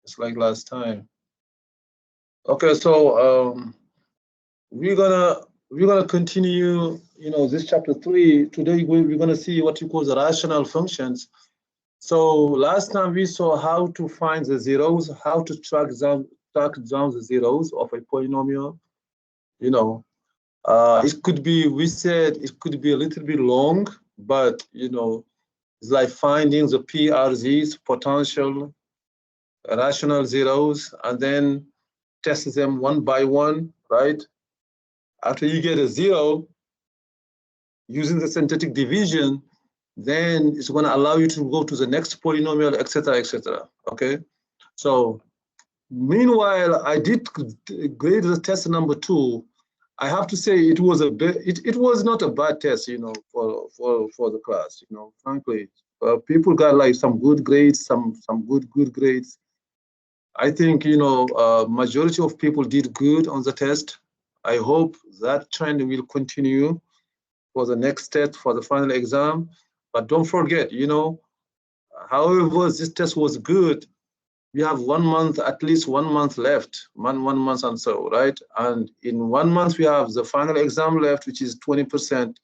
just like last time. Okay, so we're gonna continue, this chapter 3. Today we're gonna see what you call the rational functions. So last time we saw how to find the zeros, how to track down the zeros of a polynomial. It could be, we said it could be a little bit long, but it's like finding the PRZs, potential rational zeros, and then test them one by one, right? After you get a 0, using the synthetic division, then it's going to allow you to go to the next polynomial, etc., etc. Okay, so meanwhile, I did grade the test number 2. I have to say it was it was not a bad test, for the class. Frankly, people got like some good grades, some good grades. I think majority of people did good on the test. I hope that trend will continue for the next test, for the final exam. But don't forget, however this test was good, we have 1 month, at least 1 month left, one month and so, right? And in 1 month, we have the final exam left, which is 20%,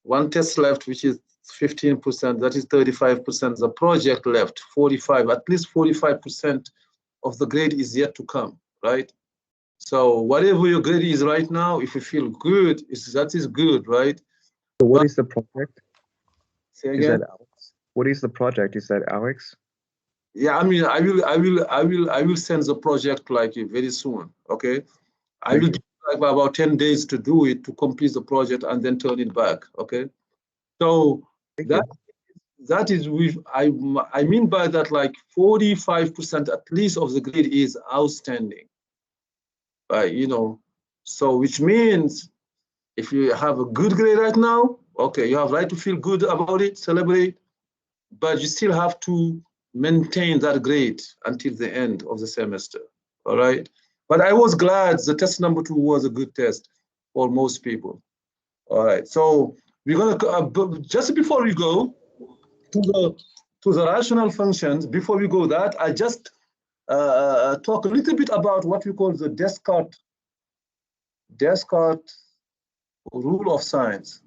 1 test left, which is 15%, that is 35%, the project left, 45, at least 45% of the grade is yet to come, right? So whatever your grade is right now, if you feel good, that is good, right? So what is the project? Say again? Is that Alex? What is the project? Is that Alex? Yeah, I mean, I will send the project like very soon. Okay, I will give like about 10 days to do it, to complete the project and then turn it back. Okay, so that is I mean by that, like 45% at least of the grade is outstanding. So which means if you have a good grade right now, okay, you have right to feel good about it, celebrate, but you still have to maintain that grade until the end of the semester. All right, but I was glad the test number 2 was a good test for most people. All right, so we're gonna just before we go to the rational functions, before we go that, I just talk a little bit about what we call the Descartes rule of signs.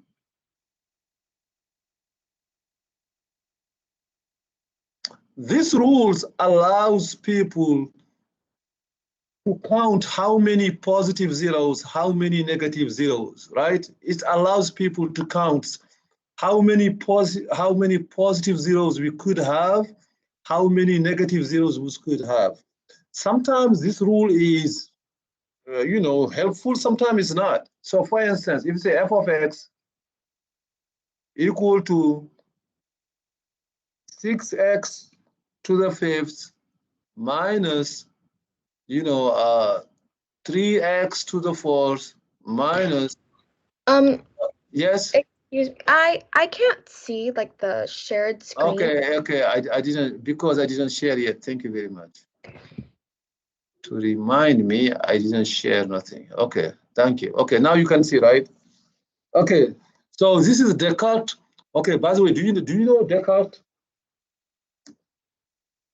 This rules allows people to count how many positive zeros, how many negative zeros, right? It allows people to count how many positive zeros we could have, how many negative zeros we could have. Sometimes this rule is, helpful, sometimes it's not. So for instance, if you say f of x equal to 6x to the 5th minus 3x to the 4th minus yes, excuse me, I can't see like the shared screen. Okay, I didn't share yet. Thank you very much to remind me. I didn't share nothing. Okay, thank you. Okay, now you can see, right? Okay, so this is Descartes. Okay, by the way, do you know Descartes?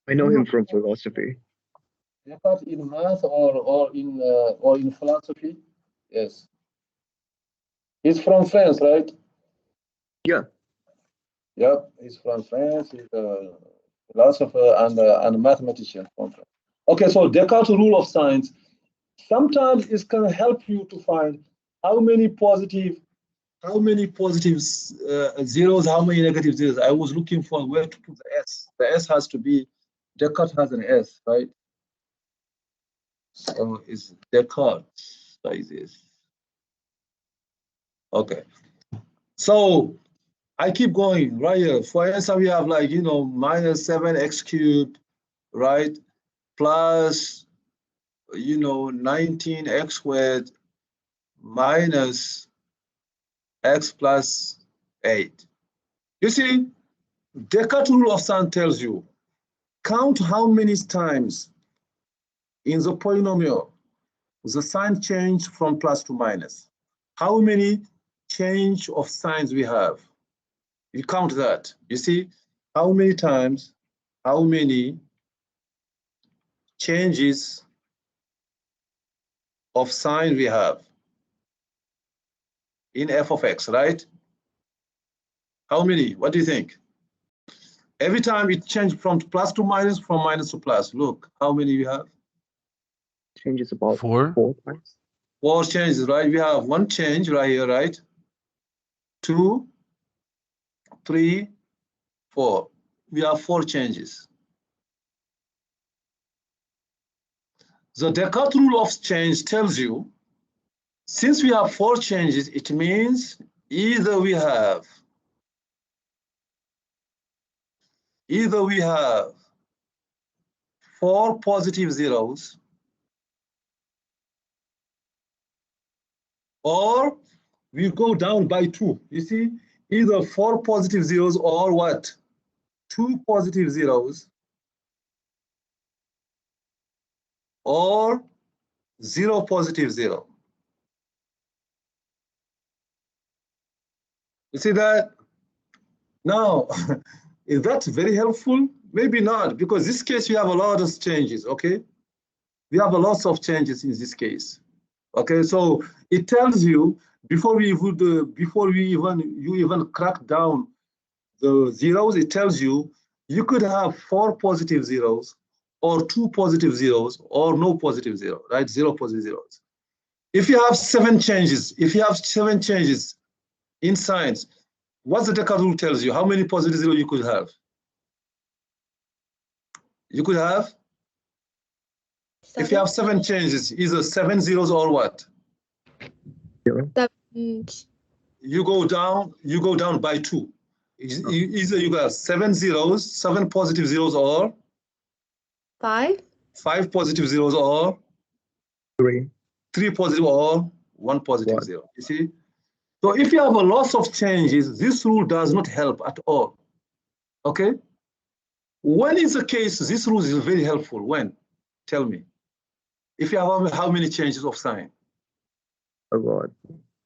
I know him from philosophy. Descartes in math or in philosophy? Yes. He's from France, right? Yeah. Yep, he's from France. He's a philosopher and a mathematician from France. Okay, so Descartes' rule of signs. Sometimes it can help you to find how many positive zeros, how many negative zeros. I was looking for where to put the S. The S has to be, Descartes has an S, right? So it's Descartes like this. Okay. So I keep going right here. For instance, we have like, minus 7x cubed, right? Plus, 19x squared minus x plus 8. You see, Descartes' rule of sign tells you, count how many times in the polynomial the sign change from plus to minus. How many change of signs we have? You count that. You see, how many times, how many changes of sign we have in f of x, right? How many? What do you think? Every time it changes from plus to minus, from minus to plus. Look, how many we have? Changes about 4. 4 times. 4 changes, right? We have 1 change right here, right? 2, 3, 4. We have 4 changes. The Descartes rule of change tells you, since we have 4 changes, it means either we have 4 positive zeros, or we go down by 2. You see, either 4 positive zeros or what? 2 positive zeros, or 0 positive zero. You see that? Now, is that very helpful? Maybe not, because this case we have a lot of changes, okay? We have a lot of changes in this case. Okay, so it tells you before you even crack down the zeros, it tells you you could have 4 positive zeros, or 2 positive zeros, or no positive zero, right? 0 positive zeros. If you have 7 changes, in signs, what the Descartes rule tells you, how many positive zeros you could have? You could have, if you have 7 changes, either 7 zeros or what? 0. You go down by 2. Either you got 7 zeros, 7 positive zeros, or 5. 5 positive zeros, or 3. 3 positive, or 1 positive zero. You see? So if you have a lot of changes, this rule does not help at all. Okay? When is the case this rule is very helpful? When? Tell me. If you have how many changes of sign? A lot.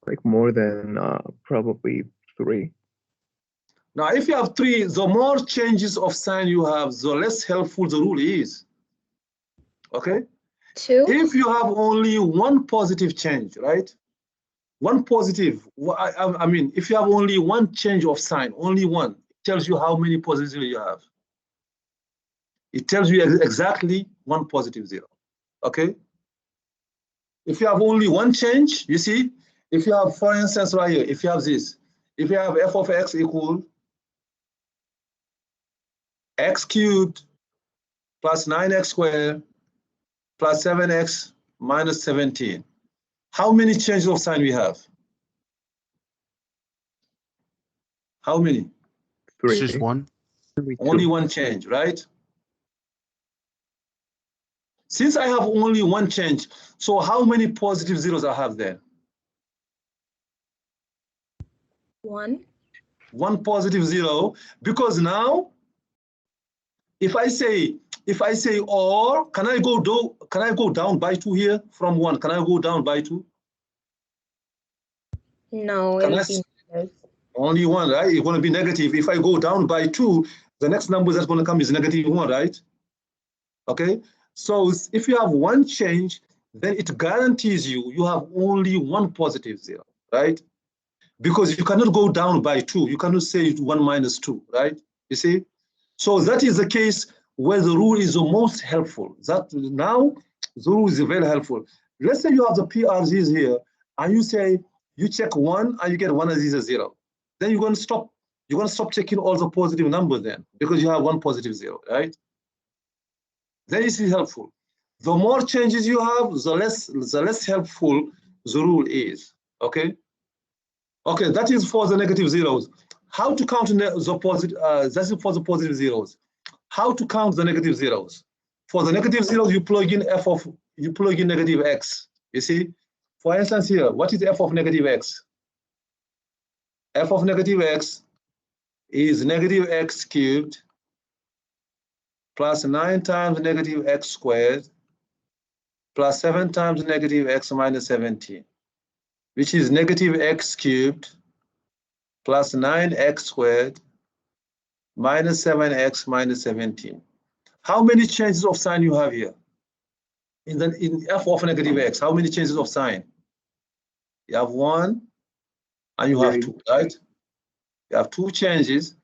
Like more than probably 3. Now, if you have 3, the more changes of sign you have, the less helpful the rule is. Okay? 2. If you have only 1 positive change, right? 1 positive, I mean, if you have only 1 change of sign, only 1, it tells you how many positive zeros you have. It tells you exactly 1 positive zero. Okay? If you have only 1 change, you see, if you have, for instance, right here, if you have this, if you have f of x equal x cubed plus 9x squared plus 7x minus 17. How many changes of sign we have? How many? 3. It's just 1. Only 1 change, right? Since I have only 1 change, so how many positive zeros I have there? 1. 1 positive zero, because now, if I say or, can I go down by 2 here from 1? Can I go down by 2? No, Can it I would be negative. Only 1, right? It's going to be negative. If I go down by 2, the next number that's going to come is negative 1, right? Okay. So if you have 1 change, then it guarantees you have only 1 positive zero, right? Because you cannot go down by 2. You cannot say 1 minus 2, right? You see? So that is the case where the rule is the most helpful. That now the rule is very helpful. Let's say you have the PRZs here, and you say you check 1 and you get 1 as a 0. Then you're going to stop. You're going to stop checking all the positive numbers then, because you have 1 positive zero, right? Then this is helpful. The more changes you have, the less helpful the rule is. Okay. Okay, that is for the negative zeros. How to count the positive? That's for the positive zeros. How to count the negative zeros? For the negative zeros, you plug in negative x. You see, for instance, here, what is f of negative x? F of negative x is negative x cubed plus 9 times negative x squared plus 7 times negative x minus 17, which is negative x cubed plus 9x squared minus 7x minus 17. How many changes of sign you have here? in f of negative x, how many changes of sign? You have one and you have two, right? You have two changes.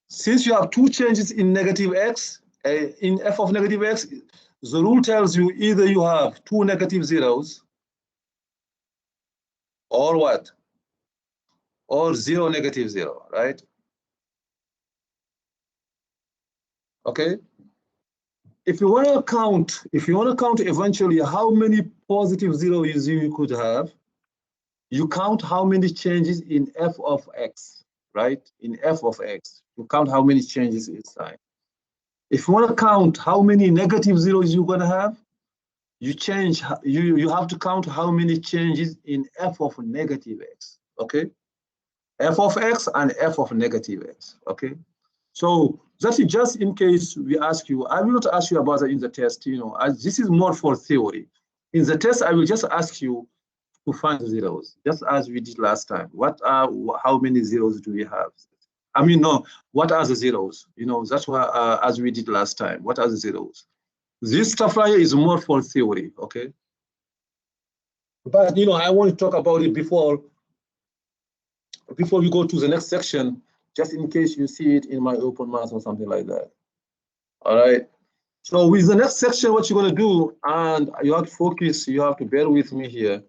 Since you have two changes in negative x, in f of negative x, the rule tells you either you have two negative zeros or what? Or zero negative zero, right? Okay. If you want to count eventually how many positive zeros you could have, you count how many changes in f of x, right? In f of x, you count how many changes inside. If you want to count how many negative zeros you're going to have, you have to count how many changes in f of negative x, okay? F of x and f of negative x, okay? So that's just in case we ask you. I will not ask you about that in the test, as this is more for theory. In the test, I will just ask you to find zeros, just as we did last time. How many zeros do we have? I mean, no, what are the zeros? That's why, as we did last time, what are the zeros? This stuff right here is more for theory, okay? But, I want to talk about it before we go to the next section, just in case you see it in my open math or something like that. All right. So with the next section, what you're going to do, and you have to focus, you have to bear with me here.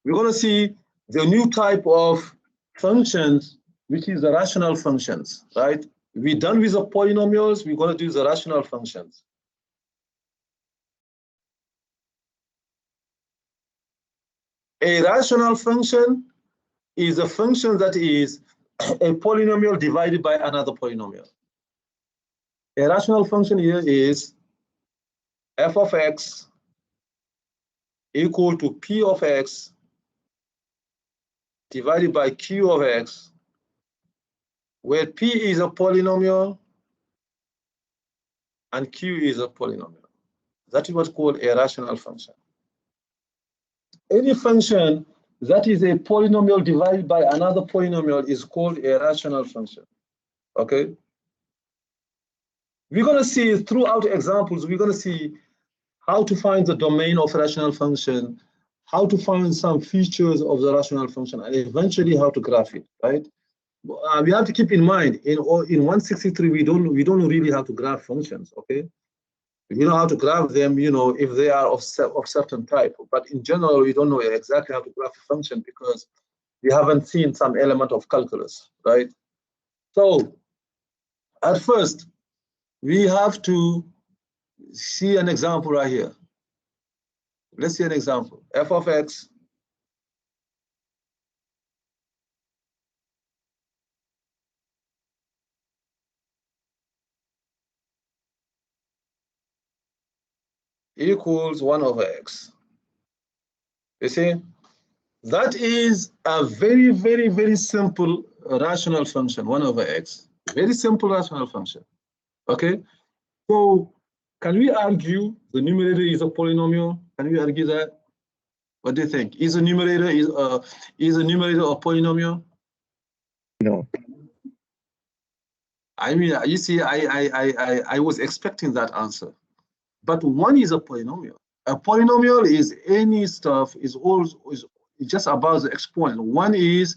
We're going to see the new type of functions, which is the rational functions, right? We're done with the polynomials, we're going to do the rational functions. A rational function is a function that is a polynomial divided by another polynomial. A rational function here is f of x equal to p of x divided by q of x, where p is a polynomial and q is a polynomial. That is what's called a rational function. Any function that is a polynomial divided by another polynomial is called a rational function, okay? We're going to see throughout examples, we're going to see how to find the domain of rational function, how to find some features of the rational function, and eventually how to graph it, right? We have to keep in mind, in 163, we don't really have to graph functions, okay? We know how to graph them, if they are of certain type. But in general, we don't know exactly how to graph a function because we haven't seen some element of calculus, right? So at first, we have to see an example right here. Let's see an example. F of x equals 1 over x. You see, that is a very, very, very simple rational function, 1 over x. Very simple rational function, okay? So can we argue the numerator is a polynomial? Can we argue that? What do you think? Is a numerator a polynomial? No. I mean, you see, I was expecting that answer. But 1 is a polynomial. A polynomial is any stuff is just about the exponent. 1 is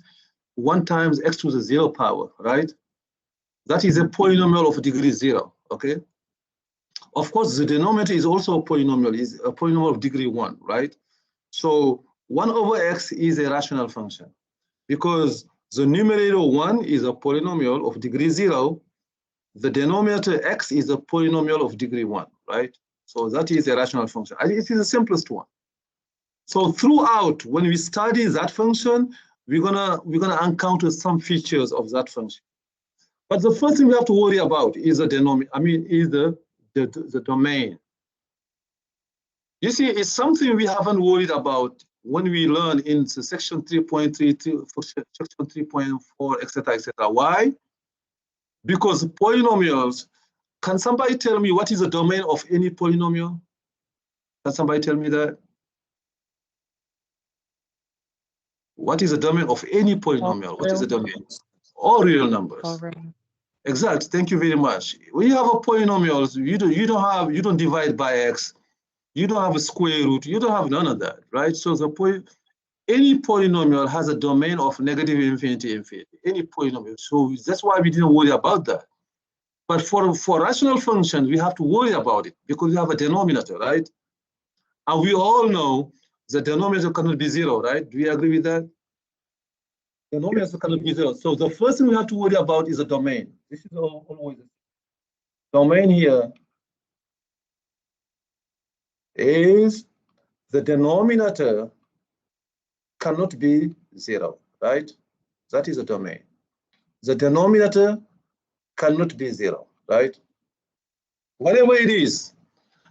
1 times x to the 0 power, right? That is a polynomial of degree 0, okay? Of course, the denominator is also a polynomial, is a polynomial of degree 1, right? So 1 over x is a rational function because the numerator 1 is a polynomial of degree 0. The denominator x is a polynomial of degree 1, right? So that is a rational function. It is the simplest one. So throughout, when we study that function, we're gonna encounter some features of that function. But the first thing we have to worry about is the denominator. I mean, is the domain. You see, it's something we haven't worried about when we learn in section 3.3, section 3.4, etc., etc. Why? Because polynomials. Can somebody tell me what is the domain of any polynomial? Can somebody tell me that? What is the domain of any polynomial? What is the domain? All real numbers. Exactly. Thank you very much. When you have a polynomial, you don't divide by x. You don't have a square root. You don't have none of that, right? So any polynomial has a domain of negative infinity, infinity. Any polynomial. So that's why we didn't worry about that. But for rational functions, we have to worry about it because we have a denominator, right? And we all know the denominator cannot be zero, right? Do you agree with that? The denominator cannot be zero. So the first thing we have to worry about is a domain. This is always domain here is the denominator cannot be zero, right? That is a domain. The denominator cannot be zero, right? Whatever it is,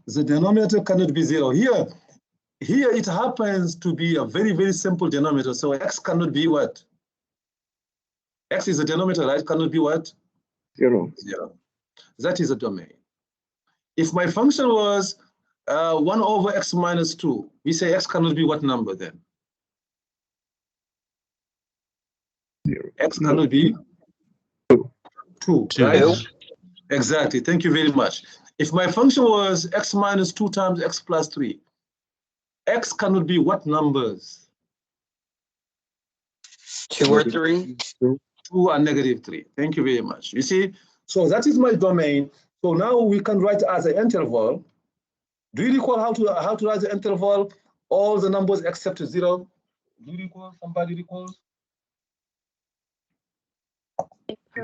the denominator cannot be zero. Here it happens to be a very, very simple denominator. So x cannot be what? X is a denominator, right? Cannot be what? Zero. Zero. That is a domain. If my function was 1 over x minus 2, we say x cannot be what number then? Zero. X cannot be 2, right? Exactly. Thank you very much. If my function was x minus 2 times x plus 3, x cannot be what numbers? 2 or 3. 2. 2 and negative 3. Thank you very much. You see, so that is my domain. So now we can write as an interval. Do you recall how to write the interval? All the numbers except 0. Do you recall? Somebody recalls?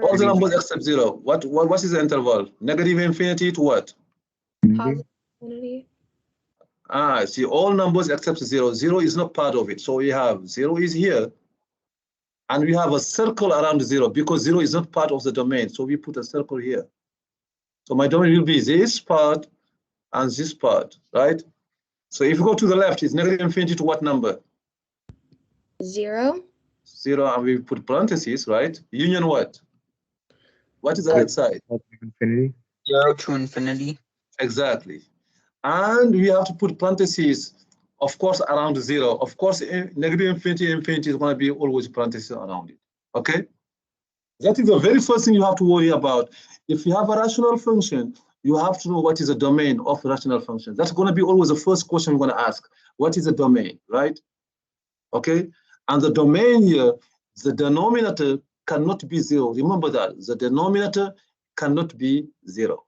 All the numbers except 0. What is the interval? Negative infinity to what? Positive infinity. See, all numbers except 0. 0 is not part of it. So we have 0 is here. And we have a circle around 0 because 0 is not part of the domain. So we put a circle here. So my domain will be this part and this part, right? So if you go to the left, it's negative infinity to what number? 0. 0, and we put parentheses, right? Union what? What is the right side? Infinity. 0 to infinity. Exactly. And we have to put parentheses, of course, around 0. Of course, negative infinity, infinity is going to be always parentheses around it. Okay? That is the very first thing you have to worry about. If you have a rational function, you have to know what is the domain of the rational function. That's going to be always the first question we're going to ask. What is the domain, right? Okay? And the domain here, the denominator cannot be 0. Remember that. The denominator cannot be 0.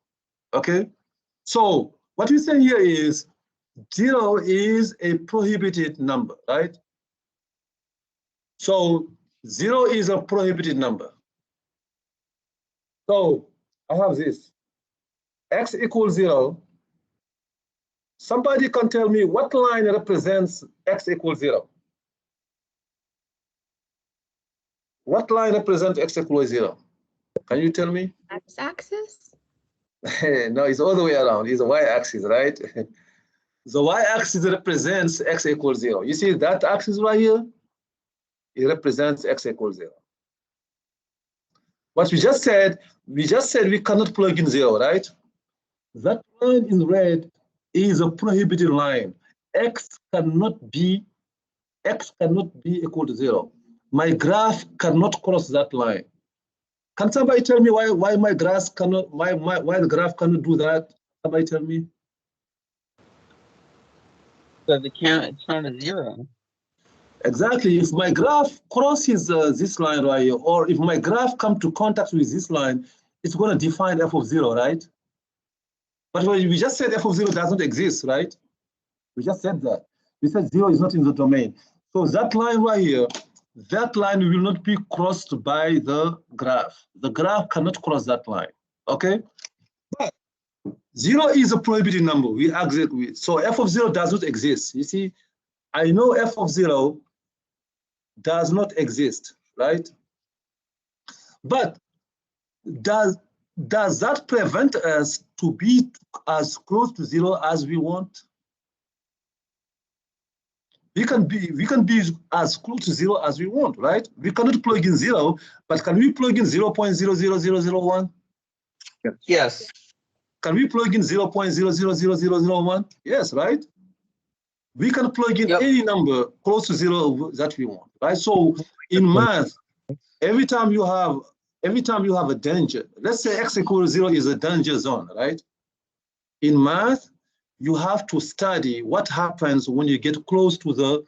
Okay? So what we say here is 0 is a prohibited number, right? So 0 is a prohibited number. So I have this. X equals 0. Somebody can tell me what line represents x equals 0? What line represents x equals 0? Can you tell me? X-axis? No, it's all the way around. It's the y-axis, right? The y-axis represents x equals 0. You see that axis right here? It represents x equals 0. What we just said we cannot plug in 0, right? That line in red is a prohibited line. X cannot be equal to 0. My graph cannot cross that line. Can somebody tell me why my graph cannot why the graph cannot do that? Somebody tell me. Because it's not a 0. Exactly. If my graph crosses this line right here, or if my graph comes to contact with this line, it's going to define f of 0, right? But we just said f of 0 doesn't exist, right? We just said that. We said 0 is not in the domain. So that line right here, that line will not be crossed by the graph. The graph cannot cross that line, okay? But 0 is a prohibited number. We agree with. So f of 0 does not exist. You see, I know f of 0 does not exist, right? But does that prevent us to be as close to 0 as we want? We can be as close to 0 as we want, right? We cannot plug in 0, but can we plug in 0.000001? Yes. Can we plug in 0.000001? Yes, right? We can plug in any number close to 0 that we want, right? So in math, every time you have every time you have a danger, let's say x equals 0 is a danger zone, right? In math, you have to study what happens when you get close to the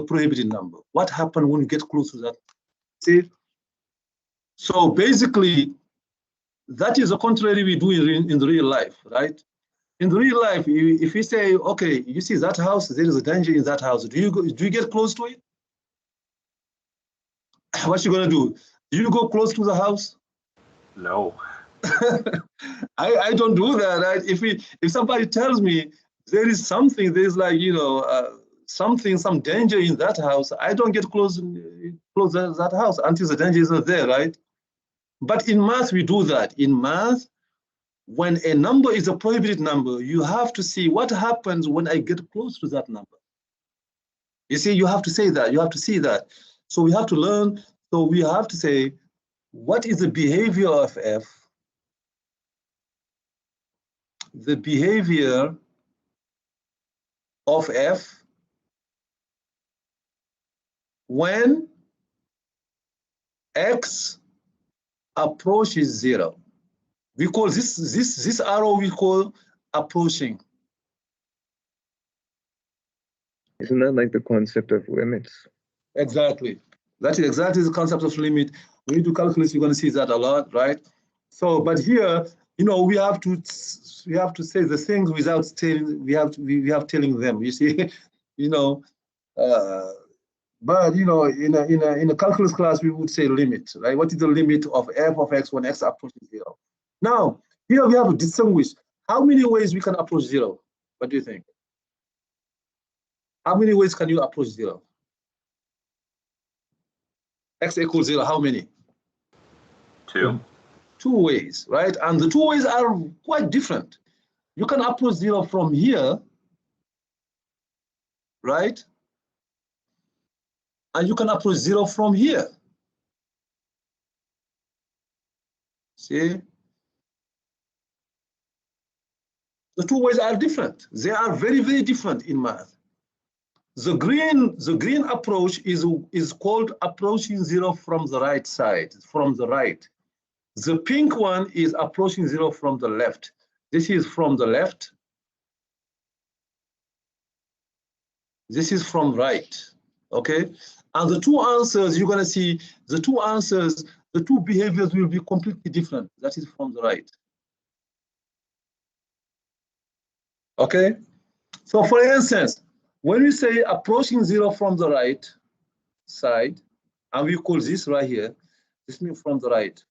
prohibited number. What happens when you get close to that? See? So basically, that is the contrary we do in the real life, right? In the real life, if you say, okay, you see that house, there is a danger in that house. Do you get close to it? What you gonna do? Do you go close to the house? No. I don't do that, right? If somebody tells me there is something, there's like, some danger in that house, I don't get close to that house until the danger is not there, right? But in math, we do that. In math, when a number is a prohibited number, you have to see what happens when I get close to that number. You see, you have to say that, you have to see that. So we have to learn, so we have to say, what is the behavior of f? The behavior of f when x approaches 0. We call this arrow we call approaching. Isn't that like the concept of limits? Exactly. That is exactly the concept of limit. When you do calculus, you're going to see that a lot, right? So, but here, we have to say the things without telling. We have telling them. You see, but in a calculus class, we would say limit, right? What is the limit of f of x when x approaches 0? Now, here we have to distinguish how many ways we can approach 0. What do you think? How many ways can you approach 0? X equals 0, how many? 2. 2 ways, right? And the 2 ways are quite different. You can approach 0 from here, right? And you can approach 0 from here. See? The 2 ways are different. They are very, very different in math. The green approach is called approaching 0 from the right side, from the right. The pink one is approaching 0 from the left. This is from the left. This is from right, okay? And the 2 answers, you're gonna see the 2 answers, the 2 behaviors will be completely different. That is from the right. Okay? So for instance, when we say approaching 0 from the right side, and we call this right here, this means from the right.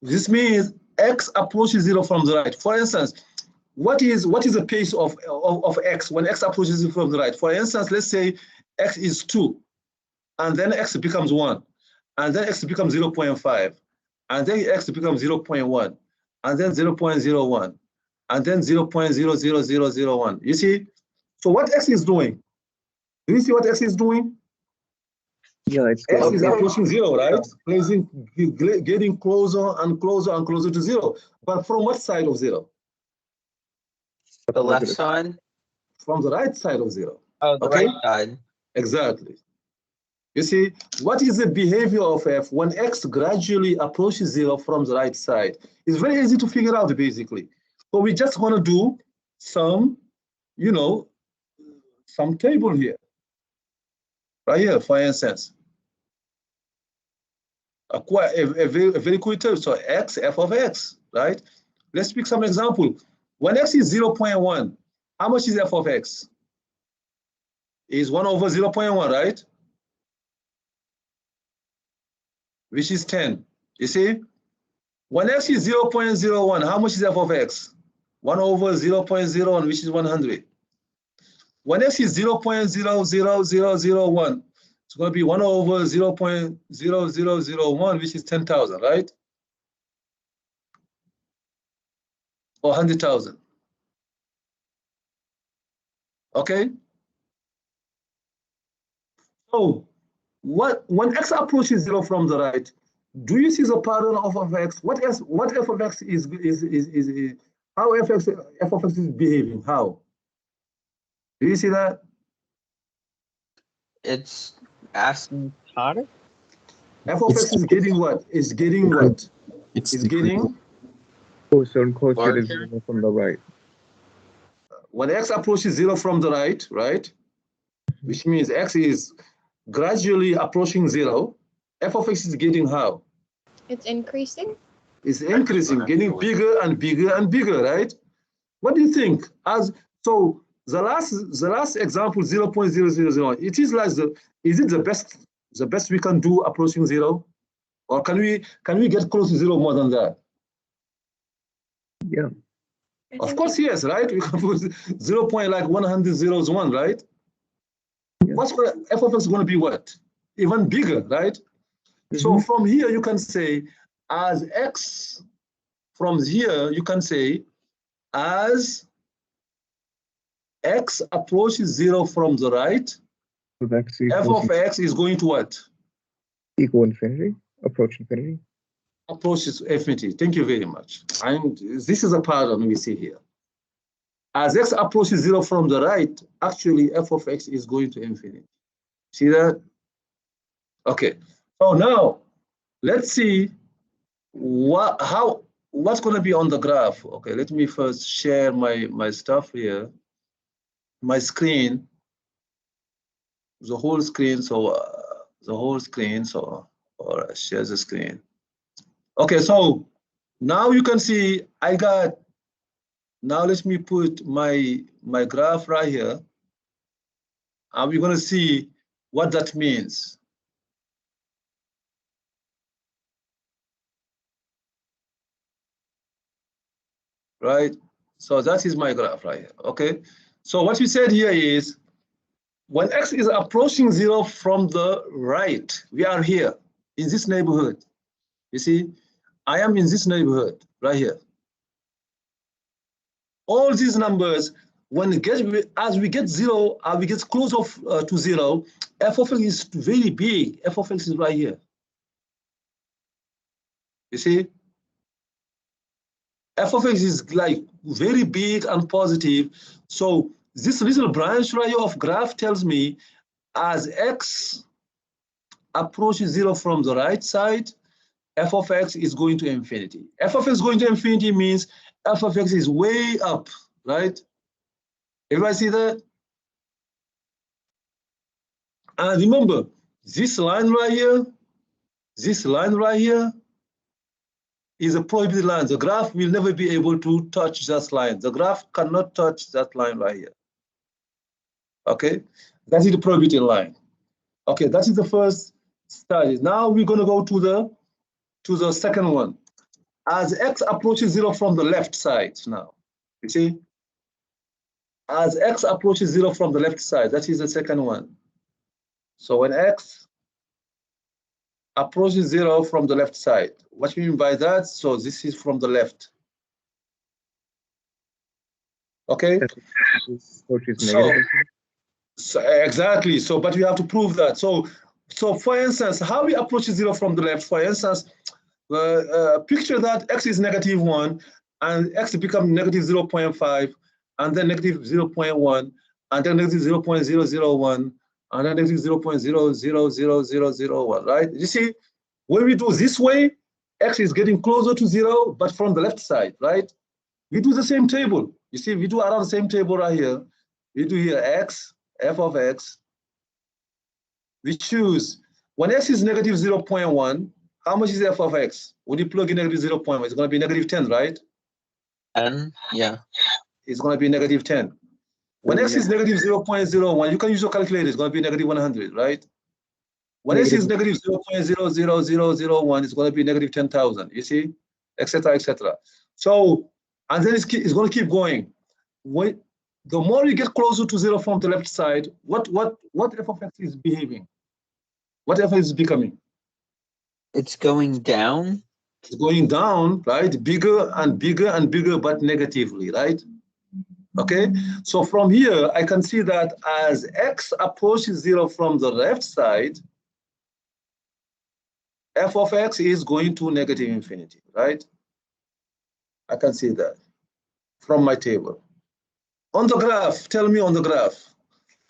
This means x approaches 0 from the right. For instance, what is the pace of x when x approaches 0 from the right? For instance, let's say x is 2, and then x becomes 1, and then x becomes 0.5, and then x becomes 0.1, and then 0.01, and then 0.00001. You see? So what x is doing? Do you see what x is doing? Yeah, it's X is getting approaching 0, right? Getting closer and closer and closer to 0. But from what side of 0? The left side? From the right side of 0. Oh, the Okay? right side. Exactly. You see, what is the behavior of f when x gradually approaches 0 from the right side? It's very easy to figure out, basically. So we just want to do some, some table here. Right here, for instance. A very quick table. So x, f of x, right? Let's pick some example. When x is 0.1, how much is f of x? Is 1 over 0.1, right? Which is 10. You see? When x is 0.01, how much is f of x? 1 over 0.01, which is 100. When x is 0.00001, it's going to be 1 over 0.0001, which is 10,000, right? Or 100,000. Okay? So, when x approaches 0 from the right, do you see the pattern of x? What f of x is how f of x is behaving? How? Do you see that? It's asking harder? F of x is getting what? Is getting what? It's Is getting closer and closer to Larger. 0 from the right. when x approaches 0 from the right, right? Which means x is gradually approaching 0. F of x is getting how? It's increasing. It's increasing, getting bigger and bigger and bigger, right? What do you think? So the last example 0.0001, it is like is it the best we can do approaching 0? Or can we get close to 0 more than that? Yeah. I Of think course, yes, right? We can put 0 point like 100 zeros 1, right? Yeah. What's f of x is going to be what? Even bigger, right? So from here you can say as x, from here you can say as x approaches 0 from the right, So that's f of x is going to what? equal infinity, approach infinity. Approaches infinity. Thank you very much. And this is a pattern we see here. As x approaches 0 from the right, actually f of x is going to infinity. See that? Okay. So now let's see what's going to be on the graph. Okay, let me first share my stuff here, my screen, the whole screen. So or share the screen. Okay, so now you can see now let me put my graph right here, and we're going to see what that means. Right? So that is my graph right here, okay? So what we said here is, when x is approaching 0 from the right, we are here in this neighborhood. You see, I am in this neighborhood right here. All these numbers, as we get 0, as we get closer to 0, f of x is very big. F of x is right here. You see? F of x is like very big and positive. So this little branch right here of graph tells me as x approaches 0 from the right side, f of x is going to infinity. F of x going to infinity means f of x is way up, right? Everybody see that? And remember, this line right here is a prohibited line. The graph will never be able to touch that line. The graph cannot touch that line right here. Okay, that is the prohibited line. Okay, that is the first study. Now we're going to go to the second one. As x approaches 0 from the left side now, you see? As x approaches 0 from the left side, that is the second one. So when x approaches 0 from the left side, what do you mean by that? So this is from the left. Okay? So exactly. So, but we have to prove that. So for instance, how we approach 0 from the left, for instance, picture that x is -1 and x becomes -0.5 and then -0.1 and then -0.001 and then -0.000001, right? You see, when we do this way, x is getting closer to 0, but from the left side, right? We do the same table. You see, we do around the same table right here. We do here x, f of x. We choose, when x is -0.1, how much is f of x? When you plug in -0.1, it's going to be -10, right? 10, yeah. It's going to be -10. When x is -0.01, you can use your calculator, it's going to be -100, right? When x is -0.00001, it's going to be -10,000, you see, etc., etc. So, and then it's going to keep going. The more you get closer to 0 from the left side, what f of x is behaving? What f is becoming? It's going down. It's going down, right? Bigger and bigger and bigger, but negatively, right? Okay, so from here, I can see that as x approaches 0 from the left side, f of x is going to -infinity, right? I can see that from my table. On the graph, tell me on the graph,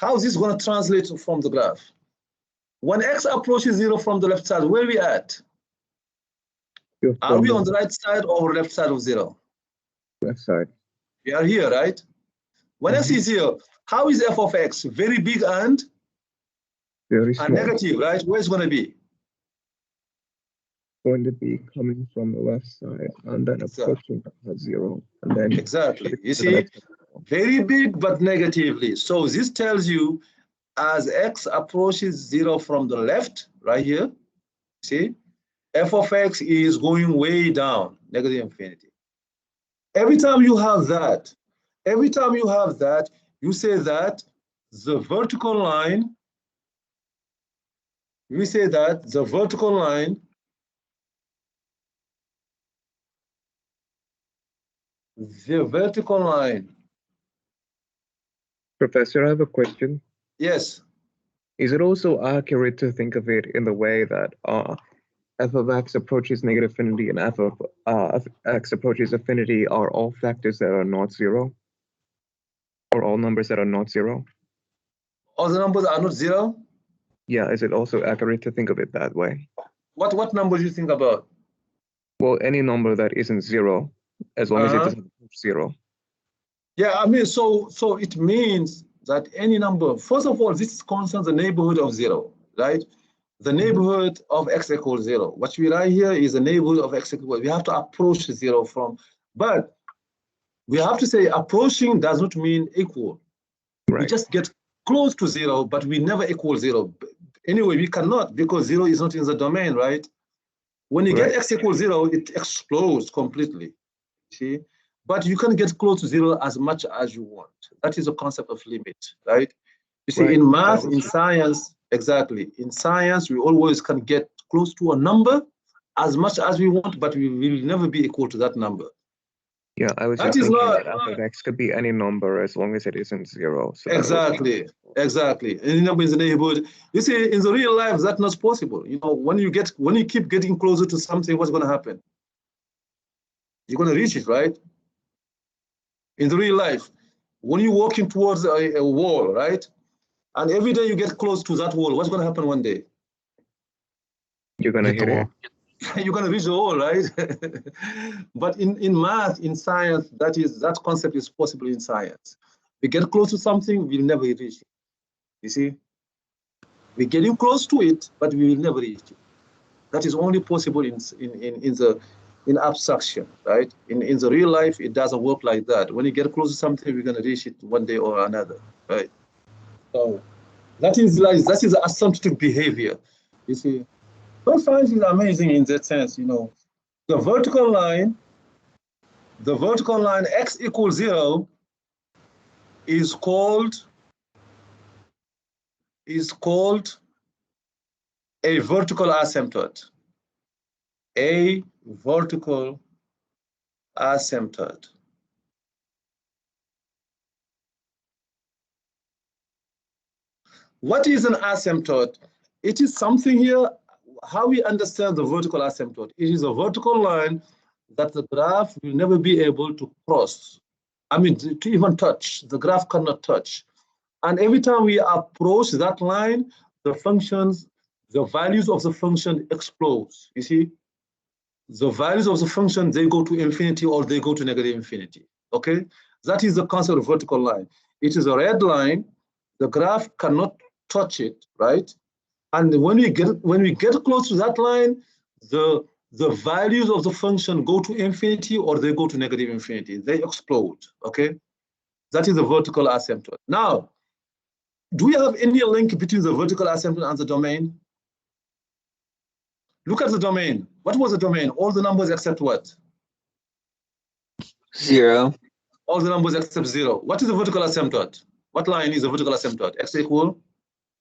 how is this going to translate from the graph? When x approaches 0 from the left side, where are we at? You're Are from we the on the right side or left side of 0? left side. We are here, right? When x is here, how is f of x? Very big and Very small. negative, right? Where is it going to be? Going to be coming from the left side and then Exactly. approaching at 0. And then Exactly. You to the see, left side. very big but negatively. So this tells you as x approaches 0 from the left, right here, see, f of x is going way down, negative infinity. Every time you have that, you say that the vertical line, Professor, I have a question. yes, Is it also accurate to think of it in the way that f of x approaches negative infinity and f of x approaches infinity are all factors that are not 0? Or all numbers that are not 0? all the numbers are not 0. Yeah, is it also accurate to think of it that way? What number do you think about? Well, any number that isn't 0, as long as it doesn't approach 0. Yeah, I mean, so it means that any number, first of all, this concerns the neighborhood of 0, right? The neighborhood of x equals 0. What we write here is the neighborhood of x equals. We have to approach 0 from, but we have to say approaching does not mean equal. Right. We just get close to 0, but we never equal 0. Anyway, we cannot because 0 is not in the domain, right? When you get x equals 0, it explodes completely. See? But you can get close to 0 as much as you want. That is the concept of limit, right? You see, in math, in science, exactly. In science, we always can get close to a number as much as we want, but we will never be equal to that number. Yeah, I was That just is thinking not- that f of x could be any number as long as it isn't 0. So Exactly. Any number in the neighborhood. You see, in the real life, that's not possible. You know, when you keep getting closer to something, what's going to happen? You're going to reach it, right? In the real life, when you're walking towards a wall, right? And every day you get close to that wall, what's going to happen one day? You're going to hit it. You're going to reach the wall, right? But in math, in science, that concept is possible in science. We get close to something, we'll never reach it. You see? We're getting close to it, but we will never reach it. That is only possible in abstraction, right? In the real life, it doesn't work like that. When you get close to something, we're going to reach it one day or another, right? So that is asymptotic behavior. You see, so science is amazing in that sense. You know, the vertical line x equals 0 is called a vertical asymptote. A vertical asymptote. What is an asymptote? It is something here, how we understand the vertical asymptote. It is a vertical line that the graph will never be able to cross. I mean, to even touch. The graph cannot touch. And every time we approach that line, the values of the function explodes. You see? The values of the function, they go to infinity or they go to negative infinity, okay? That is the concept of vertical line. It is a red line, the graph cannot touch it, right? And when we get close to that line, the values of the function go to infinity or they go to negative infinity, they explode, okay? That is the vertical asymptote. Now, do we have any link between the vertical asymptote and the domain? Look at the domain. What was the domain? All the numbers except what? 0. All the numbers except 0. What is the vertical asymptote? What line is the vertical asymptote? X equal?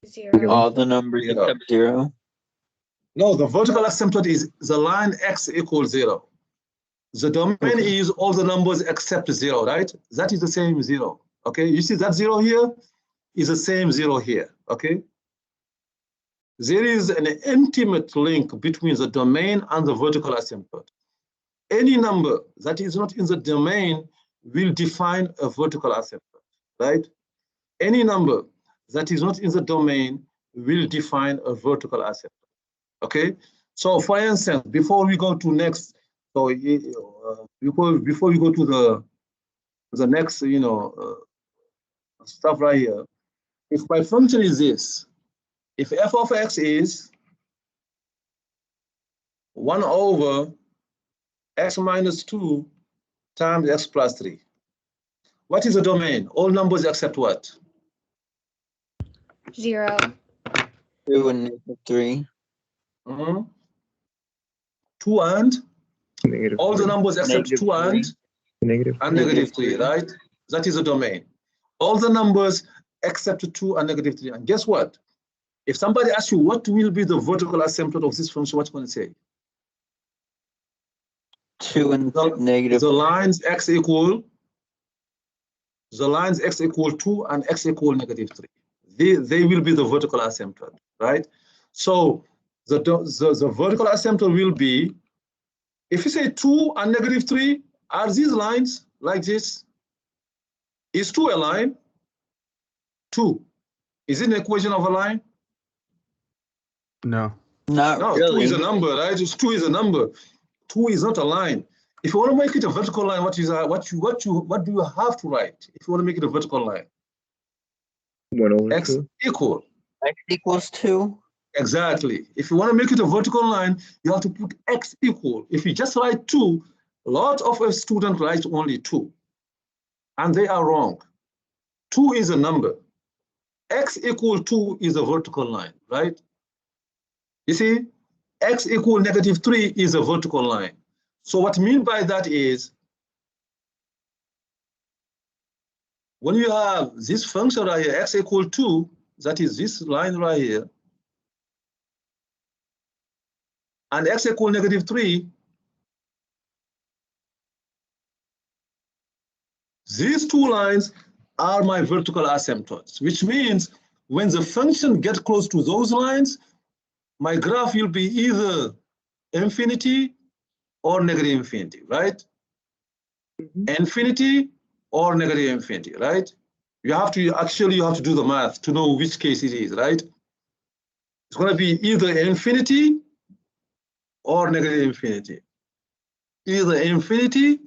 0. All the numbers 0. except 0. No, the vertical asymptote is the line x equals 0. The domain is all the numbers except 0, right? That is the same 0, okay? You see that 0 here is the same 0 here, okay? There is an intimate link between the domain and the vertical asymptote. Any number that is not in the domain will define a vertical asymptote, right? Any number that is not in the domain will define a vertical asymptote. Okay, so for instance, before we go to next, so before we go to the next, stuff right here, if my function is this, if f of x is 1 over x minus 2 times x plus 3, what is the domain? All numbers except what? 0. 2 and -3. 2 and Negative all the 3. numbers except Negative 2 and 3. Negative and 3. negative 3, right? That is the domain. All the numbers except 2 and negative 3. And guess what? If somebody asks you what will be the vertical asymptote of this function, what you going to say? 2 and negative. The lines x equal 2 and x equal negative 3. They will be the vertical asymptote, right? So the vertical asymptote will be, if you say 2 and negative 3, are these lines like this? Is 2 a line? 2. Is it an equation of a line? No. Not No, really. 2 is a number, right? 2 is a number. 2 is not a line. If you want to make it a vertical line, what do you have to write if you want to make it a vertical line? 1 over X 2. equal. X equals 2. Exactly. If you want to make it a vertical line, you have to put x equal. If you just write 2, a lot of a student writes only 2. And they are wrong. 2 is a number. X equal 2 is a vertical line, right? You see, x equal negative 3 is a vertical line. So what I mean by that is, when you have this function right here, x equal 2, that is this line right here, and x equal negative 3, these two lines are my vertical asymptotes, which means when the function gets close to those lines, my graph will be either infinity or negative infinity, right? Infinity or negative infinity, right? You have to do the math to know which case it is, right? It's going to be either infinity or negative infinity. Either infinity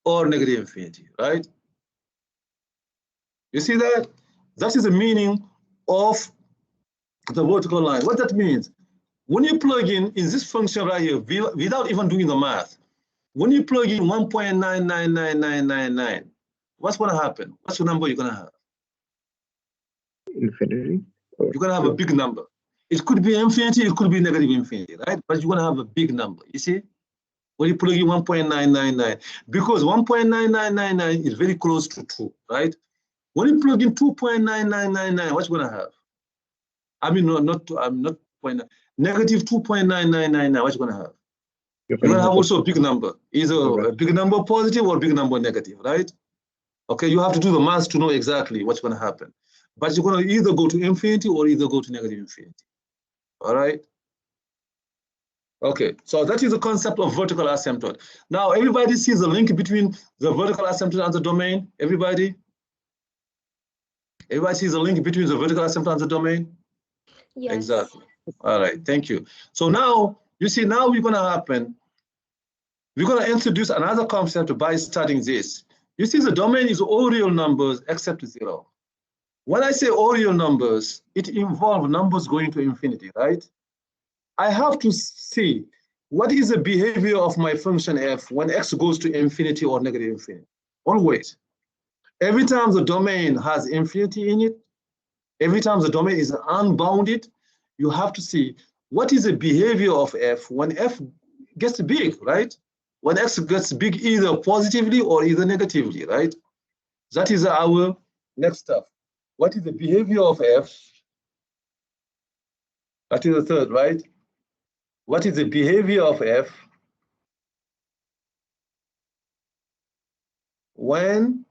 or negative infinity, right? You see that? That is the meaning of the vertical line. What that means, when you plug in this function right here, without even doing the math, when you plug in 1.999999, what's going to happen? What's the number you're going to have? Infinity. You're going to have a big number. It could be infinity, it could be negative infinity, right? But you're going to have a big number, you see? When you plug in 1.999, because 1.9999 is very close to 2, right? When you plug in 2.9999, what's going to have? I mean, not negative 2.9999, what's going to have? You're going to have also a big number, either a big number positive or a big number negative, right? Okay, you have to do the math to know exactly what's going to happen. But you're going to either go to infinity or either go to negative infinity. All right? Okay, so that is the concept of vertical asymptote. Now, everybody sees the link between the vertical asymptote and the domain? Everybody? Everybody sees the link between the vertical asymptote and the domain? Yes. Exactly. All right, thank you. So now, you see, now we're going to introduce another concept by studying this. You see, the domain is all real numbers except 0. When I say all real numbers, it involves numbers going to infinity, right? I have to see what is the behavior of my function f when x goes to infinity or negative infinity. Always. Every time the domain has infinity in it, every time the domain is unbounded, you have to see what is the behavior of f when f gets big, right? When x gets big either positively or either negatively, right? That is our next step. What is the behavior of f? That is the third, right? What is the behavior of f when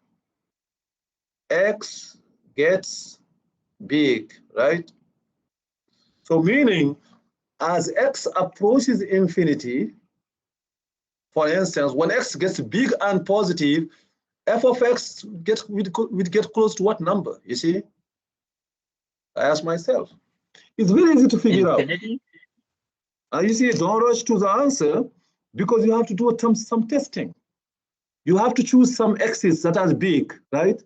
x gets big, right? So meaning, as x approaches infinity, for instance, when x gets big and positive, f of x would get close to what number, you see? I ask myself. It's very easy to figure out. Infinity? You see, don't rush to the answer because you have to do some testing. You have to choose some x's that are big, right?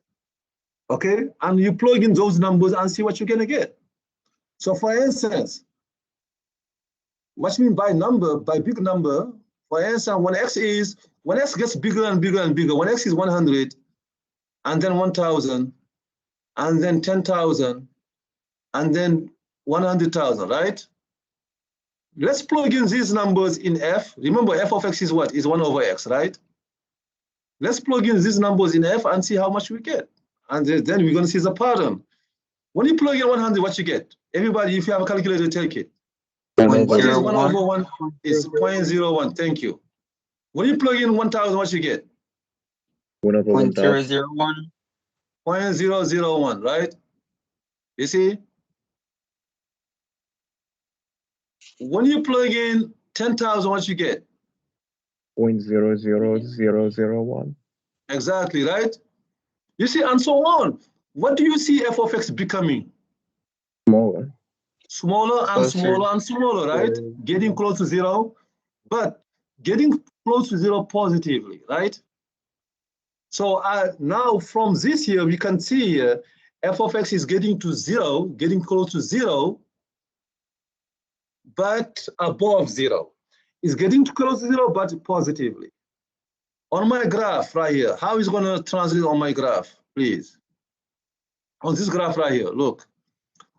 Okay, and you plug in those numbers and see what you're gonna get. So for instance, what you mean by number, by big number, for instance, when x gets bigger and bigger and bigger, when x is 100, and then 1,000, and then 10,000, and then 100,000, right? Let's plug in these numbers in f. Remember, f of x is what? Is 1 over x, right? Let's plug in these numbers in f and see how much we get. And then we're going to see the pattern. When you plug in 100, what you get? Everybody, if you have a calculator, take it. What is 1 over 1? Is 0.01. Thank you. When you plug in 1,000, what you get? 1 over 1,000. 0.001. 0.001, right? You see? When you plug in 10,000, what you get? 0.00001. Exactly, right? You see, and so on. What do you see f of x becoming? Smaller. Smaller and Closer. smaller and smaller, right? Getting close to zero, but getting close to zero positively, right? So now from this here, we can see here, f of x is getting to zero, getting close to zero, but above zero. It's getting to close to zero, but positively. On my graph right here, how is it going to translate on my graph, please? On this graph right here, look.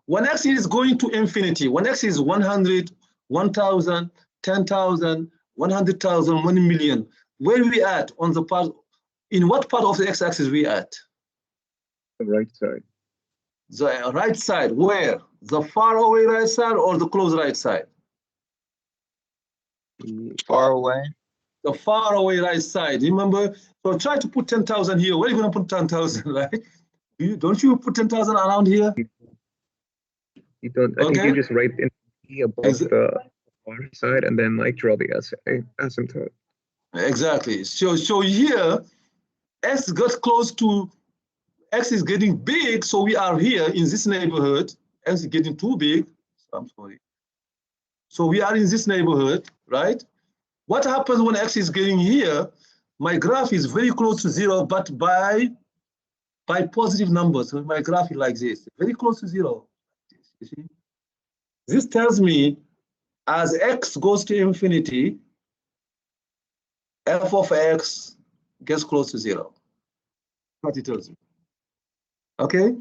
When x is going to infinity, when x is 100, 1,000, 10,000, 100,000, 1 million, where are we at on the part, in what part of the x-axis we at? The right side. The right side, where? The far away right side or the close right side? Far away. The far away right side, remember? So try to put 10,000 here. Where are you going to put 10,000, right? Don't you put 10,000 around here? You don't, I think Okay. you just write in above the far side and then like draw the asymptote. Exactly. So here, x got close to, x is getting big, so we are here in this neighborhood. X is getting too big. I'm sorry. So we are in this neighborhood, right? What happens when x is getting here? My graph is very close to zero, but by positive numbers. So my graph is like this, very close to zero. You see? This tells me as x goes to infinity, f of x gets close to zero. What it tells me. Okay?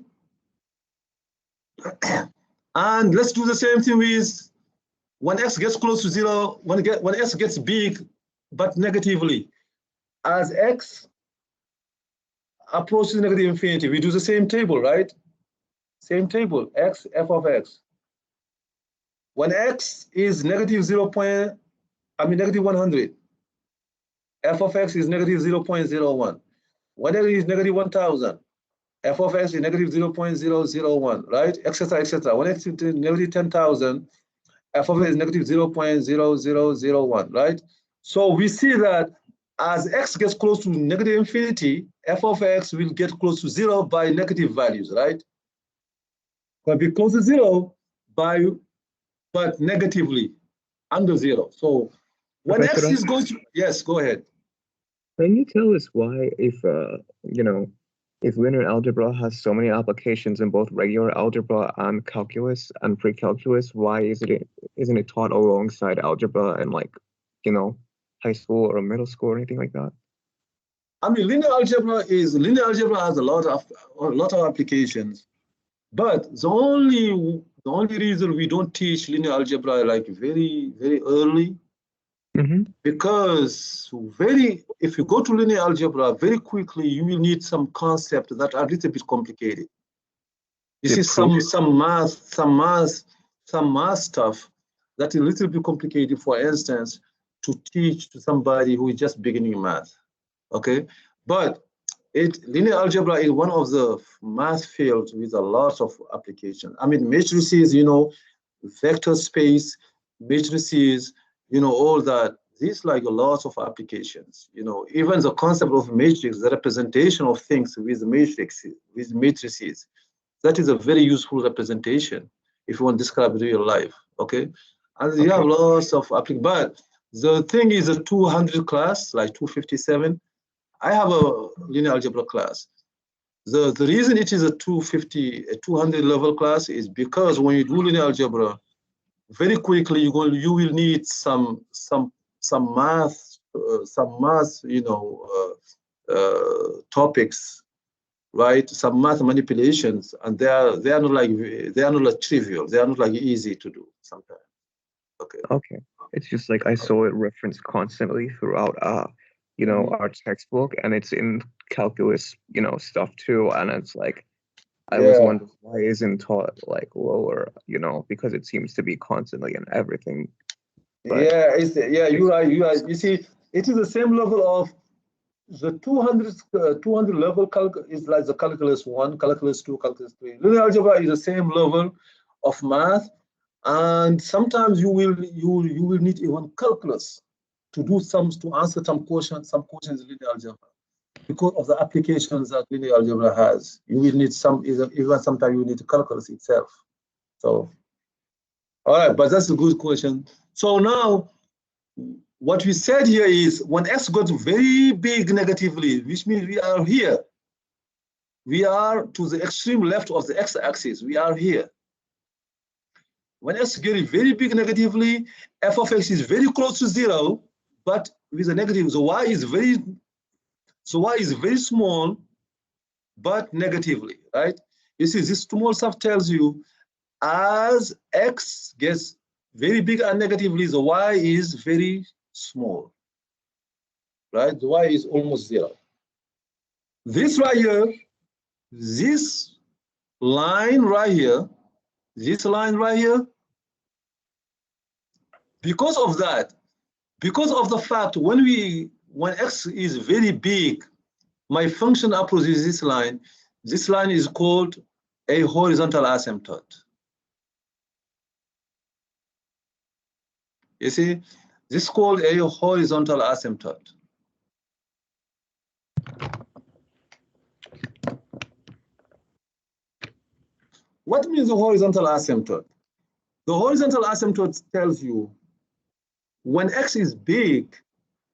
And let's do the same thing with when x gets close to zero, when x gets big, but negatively. As x approaches negative infinity, we do the same table, right? Same table, x, f of x. When x is negative negative 100, f of x is negative 0.01. When it is negative 1,000, f of x is negative 0.001, right? Etc., etc. When x is negative 10,000, f of x is negative 0.0001, right? So we see that as x gets close to negative infinity, f of x will get close to zero by negative values, right? But be close to zero but negatively under zero. So when Professor, x is going to, yes, go ahead. can you tell us why, if if linear algebra has so many applications in both regular algebra and calculus and pre-calculus, why isn't it taught alongside algebra in like, high school or middle school or anything like that? I mean, linear algebra has a lot of applications, but the only reason we don't teach linear algebra like very, very early, because if you go to linear algebra very quickly, you will need some concepts that are a little bit complicated. You see, some math stuff that is a little bit complicated, for instance, to teach to somebody who is just beginning math. Okay, but linear algebra is one of the math fields with a lot of application. I mean, matrices, vector space, matrices, all that. These like a lot of applications. Even the concept of matrix, the representation of things with matrices, that is a very useful representation. if you want to describe real life, okay? And you have lots of applications, but the thing is a 200 class, like 257. I have a linear algebra class. The reason it is a 200 level class is because when you do linear algebra, very quickly you will need some math, topics, right? Some math manipulations, and they are not trivial. They are not like easy to do sometimes. Okay. Okay. It's just like I saw it referenced constantly throughout our textbook, and it's in calculus, stuff too. And it's like I was wondering why isn't taught like lower, because it seems to be constantly in everything. But you are. You see, it is the same level of the 200 level is like the calculus 1, calculus 2, calculus 3. Linear algebra is the same level of math, and sometimes you will need even calculus to answer some questions in linear algebra, because of the applications that linear algebra has. You will need even sometimes you need calculus itself. So, all right, but that's a good question. So now, what we said here is when x goes very big negatively, which means we are here. We are to the extreme left of the x-axis. We are here. When x gets very big negatively, f of x is very close to 0, but with a negative. So y is very small, but negatively, right? You see, this small stuff tells you as x gets very big and negatively, the y is very small, right? The y is almost 0. This right here, this line right here, because of the fact when x is very big, my function approaches this line. This line is called a horizontal asymptote. You see, this is called a horizontal asymptote. What means the horizontal asymptote? The horizontal asymptote tells you when x is big,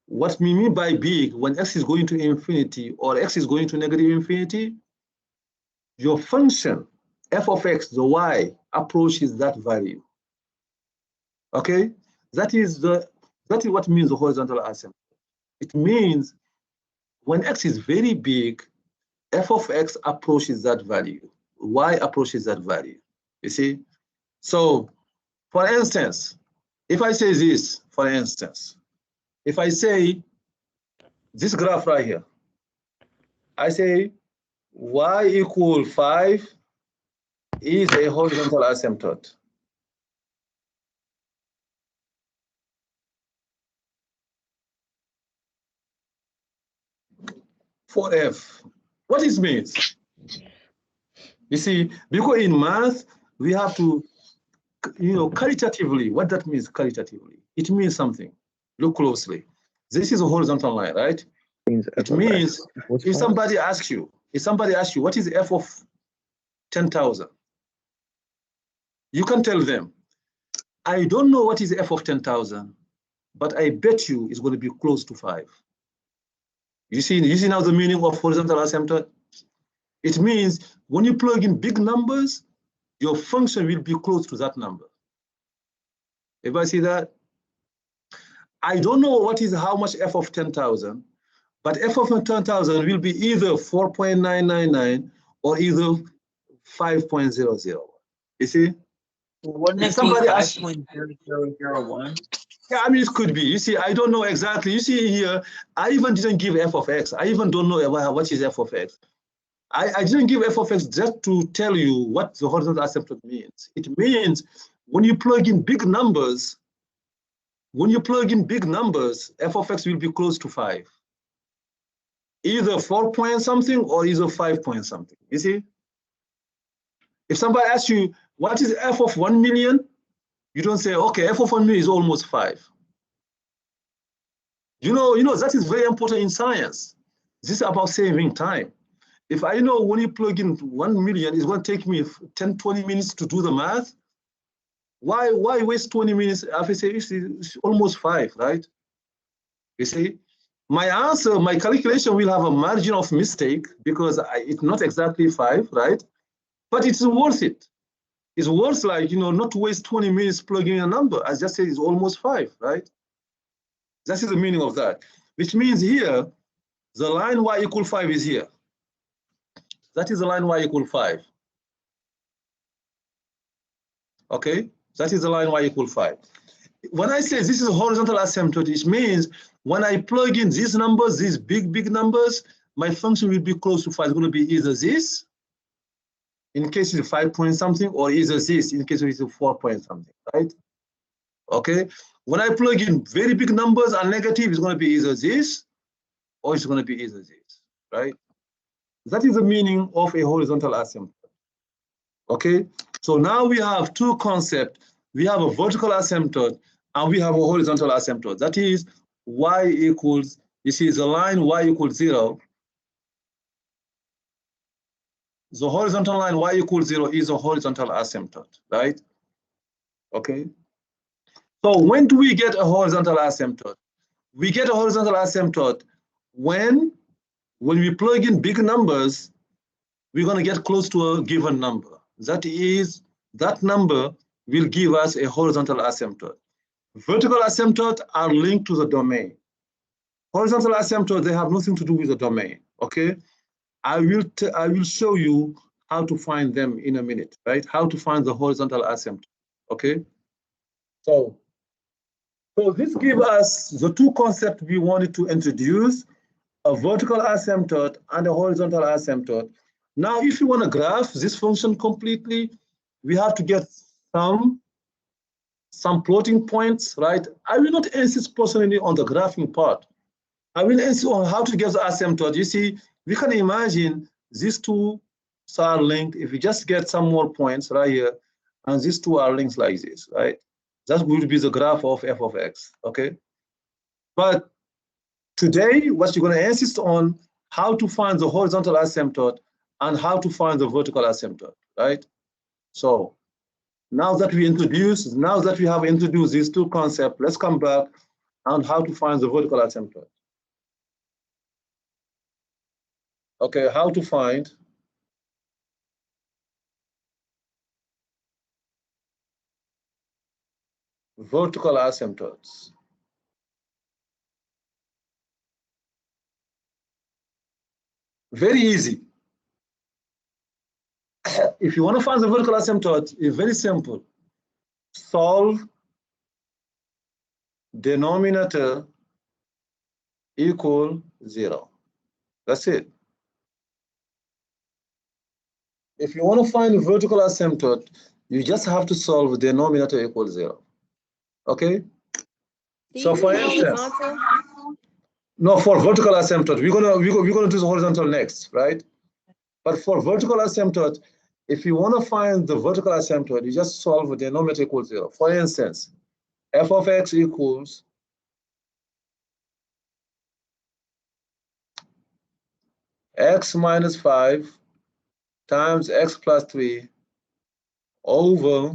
what we mean by big, when x is going to infinity or x is going to negative infinity, your function, f of x, the y, approaches that value. Okay? That is what means the horizontal asymptote. It means when x is very big, f of x approaches that value. Y approaches that value. You see? So, for instance, if I say this, for instance, if I say this graph right here, I say y equal 5 is a horizontal asymptote. For f, what it means? You see, because in math, we have to, qualitatively, what that means qualitatively? It means something. Look closely. This is a horizontal line, right? It means if somebody asks you, what is f of 10,000? You can tell them, I don't know what is f of 10,000, but I bet you it's going to be close to 5. You see now the meaning of horizontal asymptote? It means when you plug in big numbers, your function will be close to that number. Everybody see that? I don't know how much f of 10,000, but f of 10,000 will be either 4.999 or either 5.00. You see? Wouldn't it be 5.0001? Yeah, I mean, it could be. You see, I don't know exactly. You see here, I even didn't give f of x. I even don't know what is f of x. I didn't give f of x just to tell you what the horizontal asymptote means. It means when you plug in big numbers, f of x will be close to 5. Either 4 point something or either 5 point something. You see? If somebody asks you, what is f of 1 million? You don't say, okay, f of 1 million is almost 5. You know, that is very important in science. This is about saving time. If I know when you plug in 1 million, it's going to take me 10, 20 minutes to do the math, Why waste 20 minutes? If I say it's almost 5, right? You see, my answer, my calculation will have a margin of mistake because it's not exactly 5, right? But it's worth it. It's worth, like, not to waste 20 minutes plugging a number. I just said it's almost 5, right? That is the meaning of that, which means here, the line y equal 5 is here. That is the line y equal 5. Okay, that is the line y equal 5. When I say this is a horizontal asymptote, it means when I plug in these numbers, these big numbers, my function will be close to 5. It's going to be either this, in case it's 5 point something, or either this, in case it's 4 point something, right? Okay, when I plug in very big numbers and negative, it's going to be either this, or it's going to be either this, right? That is the meaning of a horizontal asymptote. Okay, so now we have two concepts. We have a vertical asymptote and we have a horizontal asymptote. That is y equals, you see the line y equals 0. The horizontal line y equals 0 is a horizontal asymptote, right? Okay. So when do we get a horizontal asymptote? We get a horizontal asymptote when we plug in big numbers, we're going to get close to a given number. That is, that number will give us a horizontal asymptote. Vertical asymptotes are linked to the domain. Horizontal asymptotes, they have nothing to do with the domain, okay? I will show you how to find them in a minute, right? How to find the horizontal asymptote, okay? So this gives us the two concepts we wanted to introduce, a vertical asymptote and a horizontal asymptote. Now, if you want to graph this function completely, we have to get some floating points, right? I will not insist personally on the graphing part. I will insist on how to get the asymptote. You see, we can imagine these two are linked. If we just get some more points right here, and these two are linked like this, right? That would be the graph of f of x, okay? But today, what you're going to insist on, how to find the horizontal asymptote and how to find the vertical asymptote, right? So now that we have introduced these two concepts, let's come back on how to find the vertical asymptote. Okay, how to find vertical asymptotes. Very easy. If you want to find the vertical asymptote, it's very simple. Solve denominator equal 0. That's it. If you want to find a vertical asymptote, you just have to solve denominator equal 0. Okay? So for instance, no, for vertical asymptote, we're gonna do the horizontal next, right? But for vertical asymptote, if you want to find the vertical asymptote, you just solve the denominator equal 0. For instance, f of x equals x minus 5 times x plus 3 over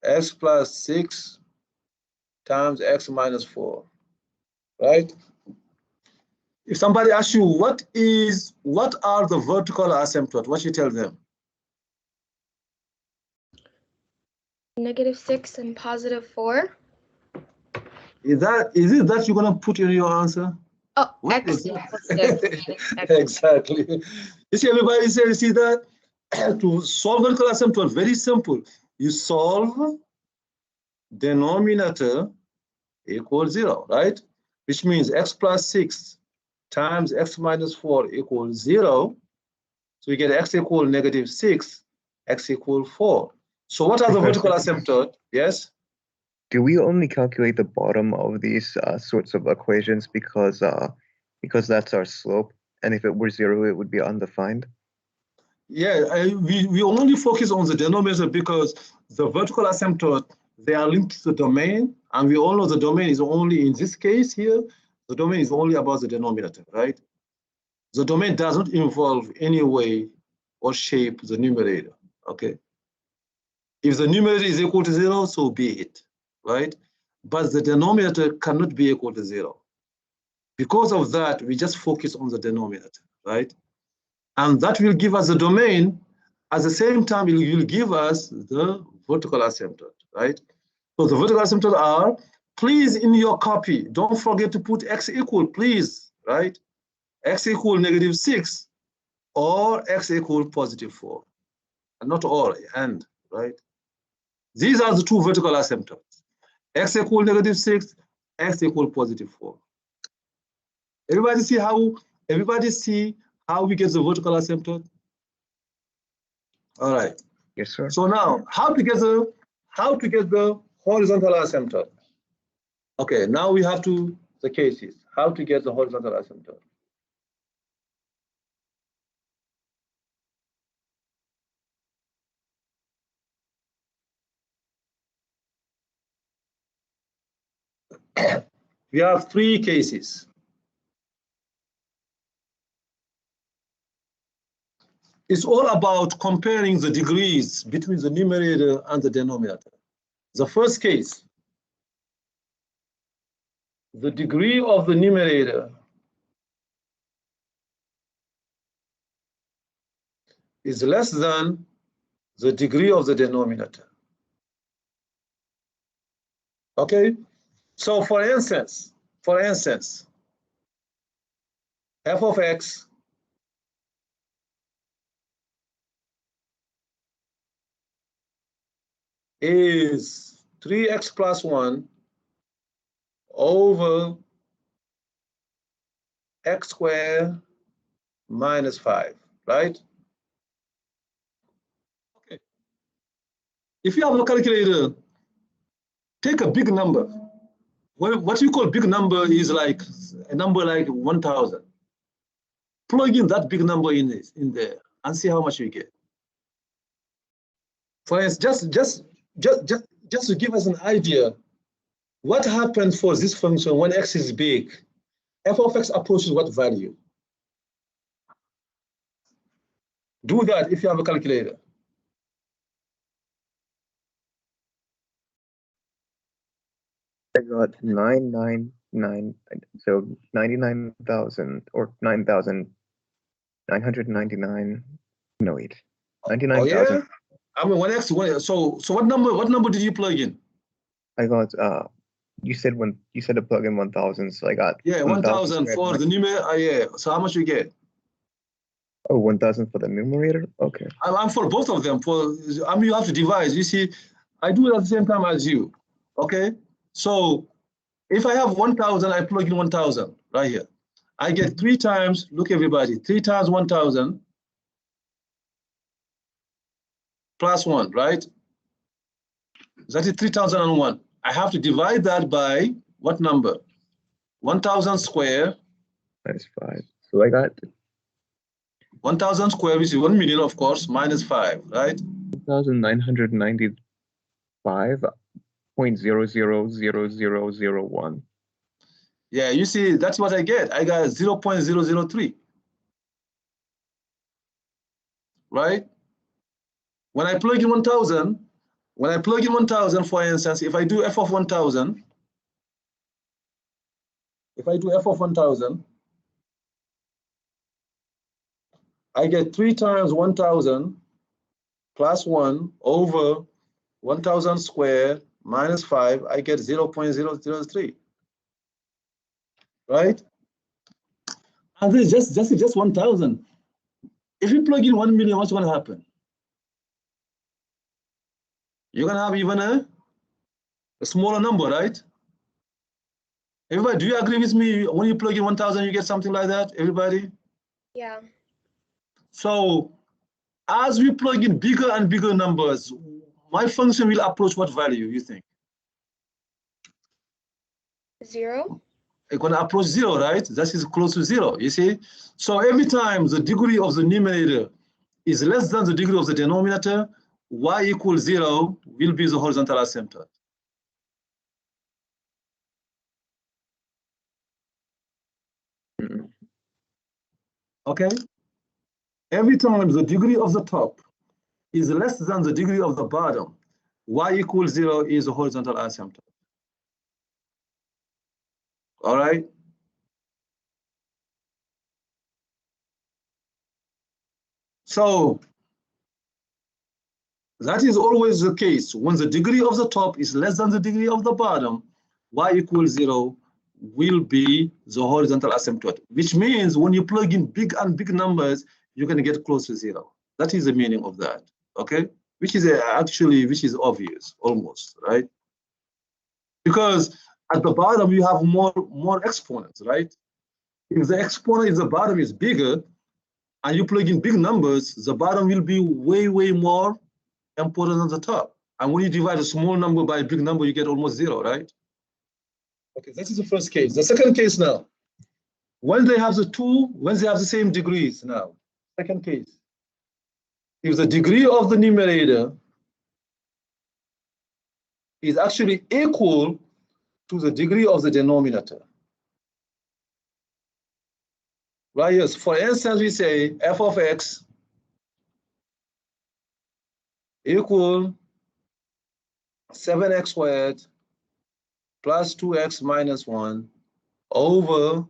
x plus 6 times x minus 4, right? If somebody asks you what are the vertical asymptotes, what you tell them? -6 and +4. Is it that you're gonna put in your answer? Oh, What x is equals 6. Exactly. You see, everybody says, you see that? To solve vertical asymptote, very simple. You solve denominator equals 0, right? Which means x plus 6 times x minus 4 equals 0. So we get x equal -6, x equal 4. So what are the vertical asymptote? Yes? Do we only calculate the bottom of these sorts of equations because that's our slope, and if it were 0, it would be undefined? Yeah, we only focus on the denominator because the vertical asymptote, they are linked to the domain, and we all know the domain is only, in this case here, the domain is only about the denominator, right? The domain does not involve any way or shape the numerator, okay? If the numerator is equal to 0, so be it, right? But the denominator cannot be equal to 0. Because of that, we just focus on the denominator, right? And that will give us the domain. At the same time, it will give us the vertical asymptote, right? So the vertical asymptote are, please, in your copy, don't forget to put x equal, please, right? X equal -6 or x equal +4, and not or, and, right? These are the two vertical asymptotes. X equal -6, x equal +4. Everybody see how we get the vertical asymptote? All right. Yes, sir. So now, how to get the horizontal asymptote? Okay, now we have the cases. How to get the horizontal asymptote? We have 3 cases. It's all about comparing the degrees between the numerator and the denominator. The first case, the degree of the numerator is less than the degree of the denominator. Okay? So for instance, f of x is 3x plus 1 over x squared minus 5, right? Okay. If you have a calculator, take a big number. What you call big number is like a number like 1,000. Plug in that big number in there and see how much you get. For instance, just to give us an idea, what happens for this function when x is big? F of x approaches what value? Do that if you have a calculator. I got 999, so 99,000 or 9,999. No, wait, 99,000. Oh yeah, I mean so what number did you plug in? I got you said to plug in 1,000, so I got 1,000 for the numerator. Yeah. So how much you get? Oh, 1,000 for the numerator. Okay. I'm for both of them. You have to divide. You see, I do it at the same time as you. Okay. So if I have 1,000, I plug in 1,000 right here. I get 3 times. Look, everybody, 3 times 1,000 plus 1, right? That is 3,001. I have to divide that by what number? 1,000 square. Minus 5. So I got 1,000 square, which is 1 million, of course, minus 5, right? 1,995.000001. Yeah, you see, that's what I get. I got 0.003, right? When I plug in 1,000, for instance, if I do f of 1,000, I get 3 times 1,000 plus 1 over 1,000 squared minus 5, I get 0.003, right? And this is just 1,000. If you plug in 1 million, what's going to happen? You're going to have even a smaller number, right? Everybody, do you agree with me? When you plug in 1,000, you get something like that, everybody? Yeah. So as we plug in bigger and bigger numbers, my function will approach what value, you think? 0. It's going to approach 0, right? That is close to 0, you see? So every time the degree of the numerator is less than the degree of the denominator, y equals 0 will be the horizontal asymptote. Okay? Every time the degree of the top is less than the degree of the bottom, y equals 0 is a horizontal asymptote. All right? So that is always the case. When the degree of the top is less than the degree of the bottom, y equals 0 will be the horizontal asymptote, which means when you plug in big and big numbers, you're going to get close to 0. That is the meaning of that, okay? Which is which is obvious, almost, right? Because at the bottom, you have more exponents, right? If the exponent in the bottom is bigger, and you plug in big numbers, the bottom will be way, way more important than the top. And when you divide a small number by a big number, you get almost 0, right? Okay, this is the first case. The second case now, when they have the same degrees now. Second case, if the degree of the numerator is actually equal to the degree of the denominator. Right, yes, for instance, we say f of x equal 7x squared plus 2x minus 1 over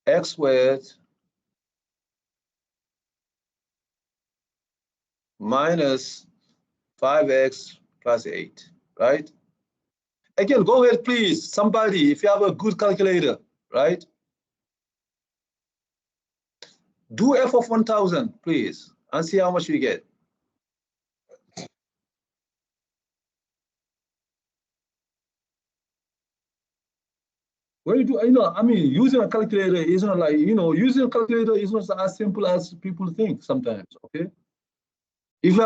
x squared minus 5x plus 8, right? Again, go ahead, please, somebody, if you have a good calculator, right? Do f of 1000, please, and see how much you get. When you do, I mean, using a calculator is not like, using a calculator is not as simple as people think sometimes, okay? If you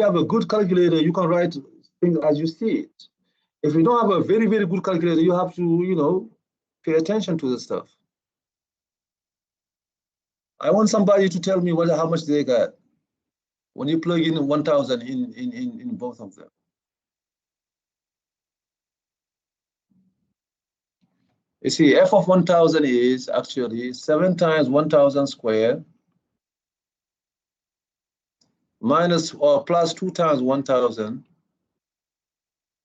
have a good calculator, you can write things as you see it. If you don't have a very, very good calculator, you have to, pay attention to the stuff. I want somebody to tell me how much they got when you plug in 1000 in both of them. You see, f of 1000 is actually 7 times 1000 squared minus or plus 2 times 1000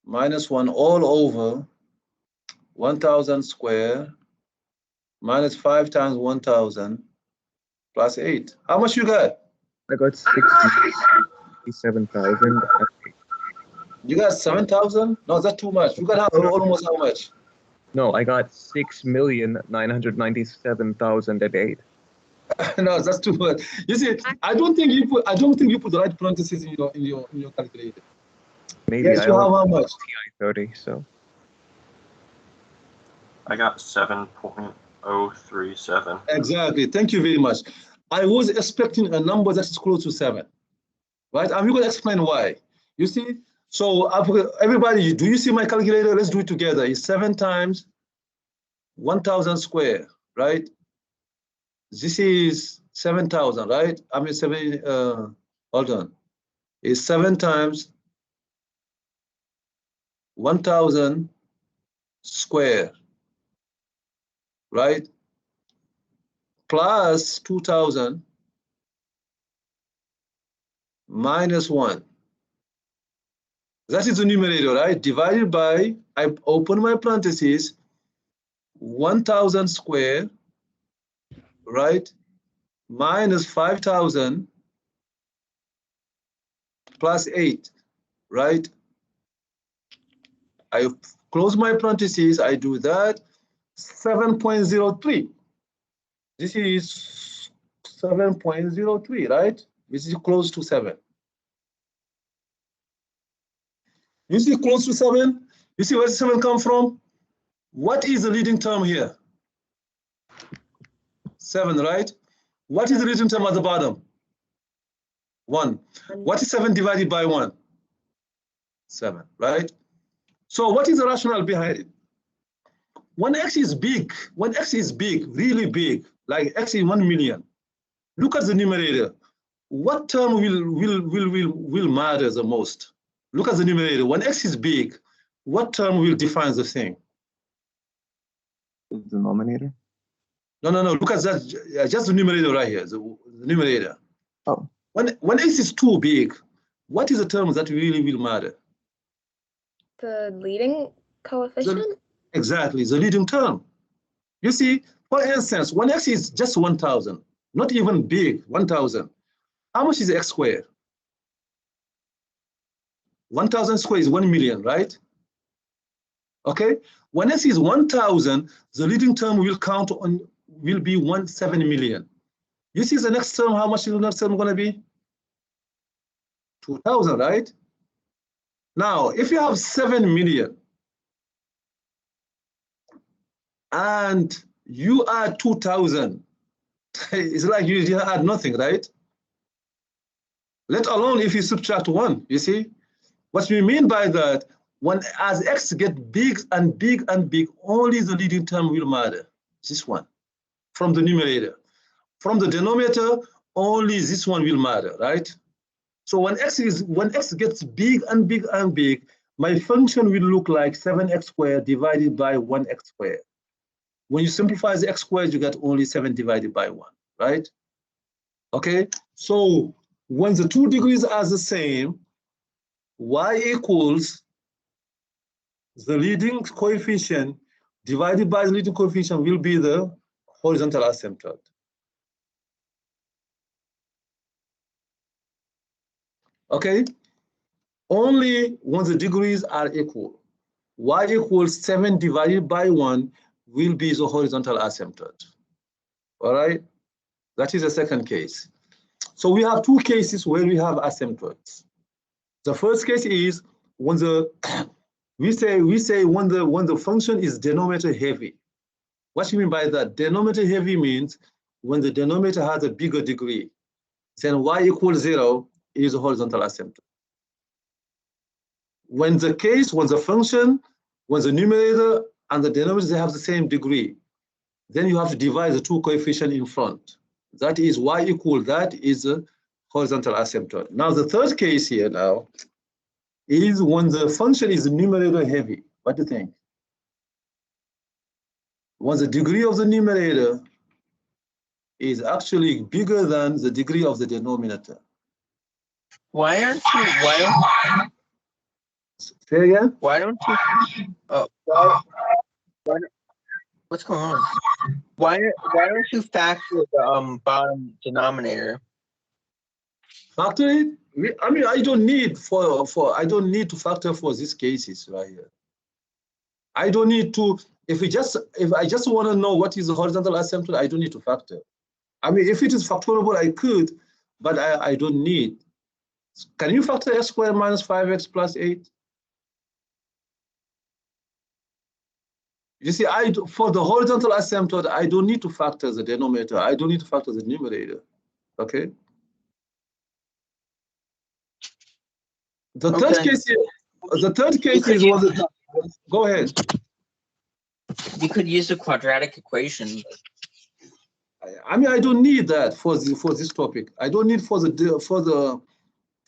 minus 1 all over 1000 squared minus 5 times 1000 plus 8. How much you got? I got 67,000. You got 7,000? No, that's too much. You got almost how much? No, I got 6,997,008. No, that's too much. You see, I don't think you put the right parentheses in your calculator. Maybe Yes, I you have only how much? TI-30, so. I got 7.037. Exactly. Thank you very much. I was expecting a number that is close to 7, right? And we're going to explain why. You see? So everybody, do you see my calculator? Let's do it together. It's 7 times 1000 squared, right? This is 7,000, right? I mean, hold on. It's 7 times 1000 squared, right? Plus 2000 minus 1. That is the numerator, right? Divided by, I open my parentheses, 1000 squared, right? Minus 5000 plus 8, right? I close my parentheses, I do that, 7.03. This is 7.03, right? Which is close to 7. You see close to 7? You see where 7 come from? What is the leading term here? 7, right? What is the leading term at the bottom? 1. What is 7 divided by 1? 7, right? So what is the rationale behind it? When x is big, really big, like x is 1 million, look at the numerator. What term will matter the most? Look at the numerator. When x is big, what term will define the thing? The denominator? No. Look at that. Just the numerator right here. The numerator. Oh. When x is too big, what is the term that really will matter? The leading coefficient? Exactly, the leading term. You see, for instance, 1x is just 1,000, not even big, 1,000. How much is x squared? 1,000 squared is 1 million, right? Okay, when x is 1,000, the leading term will be 7 million. You see the next term, how much is the next term going to be? 2,000, right? Now, if you have 7 million and you add 2,000, it's like you didn't add nothing, right? Let alone if you subtract 1, you see? What we mean by that, as x get big and big and big, only the leading term will matter, this one, from the numerator. From the denominator, only this one will matter, right? So when x gets big and big and big, my function will look like 7x squared divided by 1x squared. When you simplify the x squared, you get only 7 divided by 1, right? Okay, so when the 2 degrees are the same, y equals the leading coefficient divided by the leading coefficient will be the horizontal asymptote. Okay, only when the degrees are equal. Y equals 7 divided by 1 will be the horizontal asymptote. All right, that is the second case. So we have 2 cases where we have asymptotes. The first case is when the we say when the function is denominator heavy. What you mean by that? Denominator heavy means when the denominator has a bigger degree, then y equals 0 is a horizontal asymptote. When the numerator and the denominator they have the same degree, then you have to divide the 2 coefficients in front. That is y equal, that is a horizontal asymptote. Now the third case here now is when the function is numerator heavy. What do you think? When the degree of the numerator is actually bigger than the degree of the denominator. Why don't Say again? why don't you what's going on? Why don't you factor the bottom denominator? Factor it? I mean, I don't need to factor for these cases right here. I don't need to, if I just want to know what is the horizontal asymptote, I don't need to factor. I mean, if it is factorable, I could, but I don't need. Can you factor x squared minus 5x plus 8? You see, for the horizontal asymptote, I don't need to factor the denominator. I don't need to factor the numerator. Okay. The third case is what the. Go ahead. You could use the quadratic equation. I mean, I don't need that for this topic. I don't need for the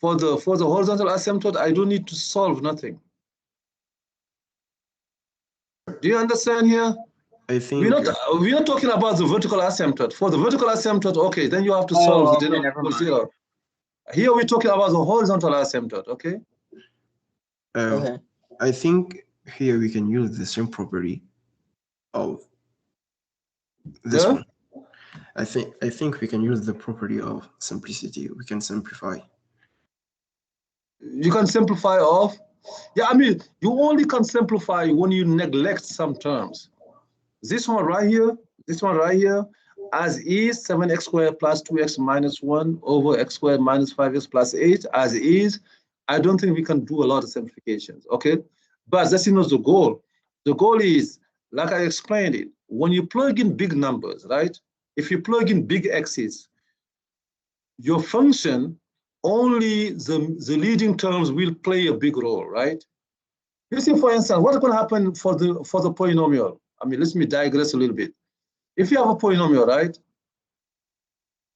horizontal asymptote. I don't need to solve nothing. Do you understand here? I think we're not talking about the vertical asymptote. For the vertical asymptote, okay, then you have to solve the denominator for 0. Here we're talking about the horizontal asymptote, okay? Okay. I think here we can use the same property of this one. I think we can use the property of simplicity. We can simplify. You can simplify off. Yeah, I mean, you only can simplify when you neglect some terms. This one right here, as is 7x squared plus 2x minus 1 over x squared minus 5x plus 8, as is. I don't think we can do a lot of simplifications, okay? But that's not the goal. The goal is, like I explained it, when you plug in big numbers, right? If you plug in big x's, your function, only the leading terms will play a big role, right? You see, for instance, what's going to happen for the polynomial? I mean, let me digress a little bit. If you have a polynomial, right?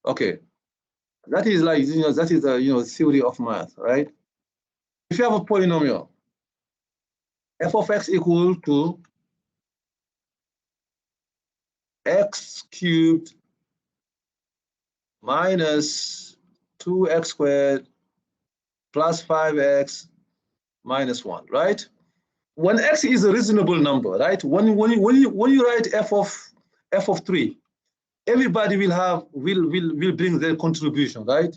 Okay, that is like, that is a, theory of math, right? If you have a polynomial, f of x equal to x cubed minus 2x squared plus 5x minus 1, right? when x is a reasonable number, right? When you write f of 3, everybody will bring their contribution, right?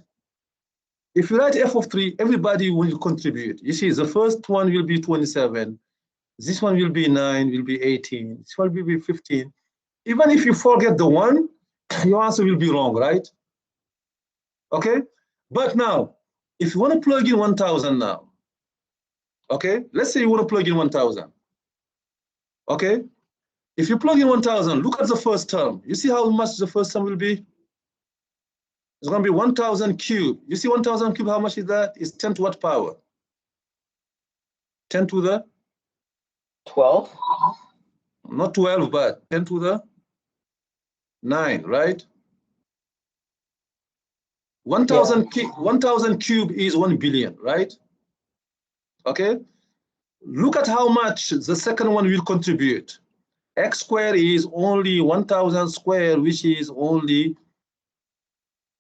If you write f of 3, everybody will contribute. You see, the first one will be 27. This one will be 9, will be 18. This one will be 15. Even if you forget the 1, your answer will be wrong, right? Okay? But now, if you want to plug in 1,000 now, okay? Let's say you want to plug in 1,000. Okay? If you plug in 1,000, look at the first term. You see how much the first term will be? It's going to be 1,000 cubed. You see 1,000 cubed, how much is that? It's 10 to what power? 10 to the? 12. Not 12, but 10 to the 9, right? 1,000 cube is 1 billion, right? Okay. Look at how much the second one will contribute. X squared is only 1,000 squared, which is only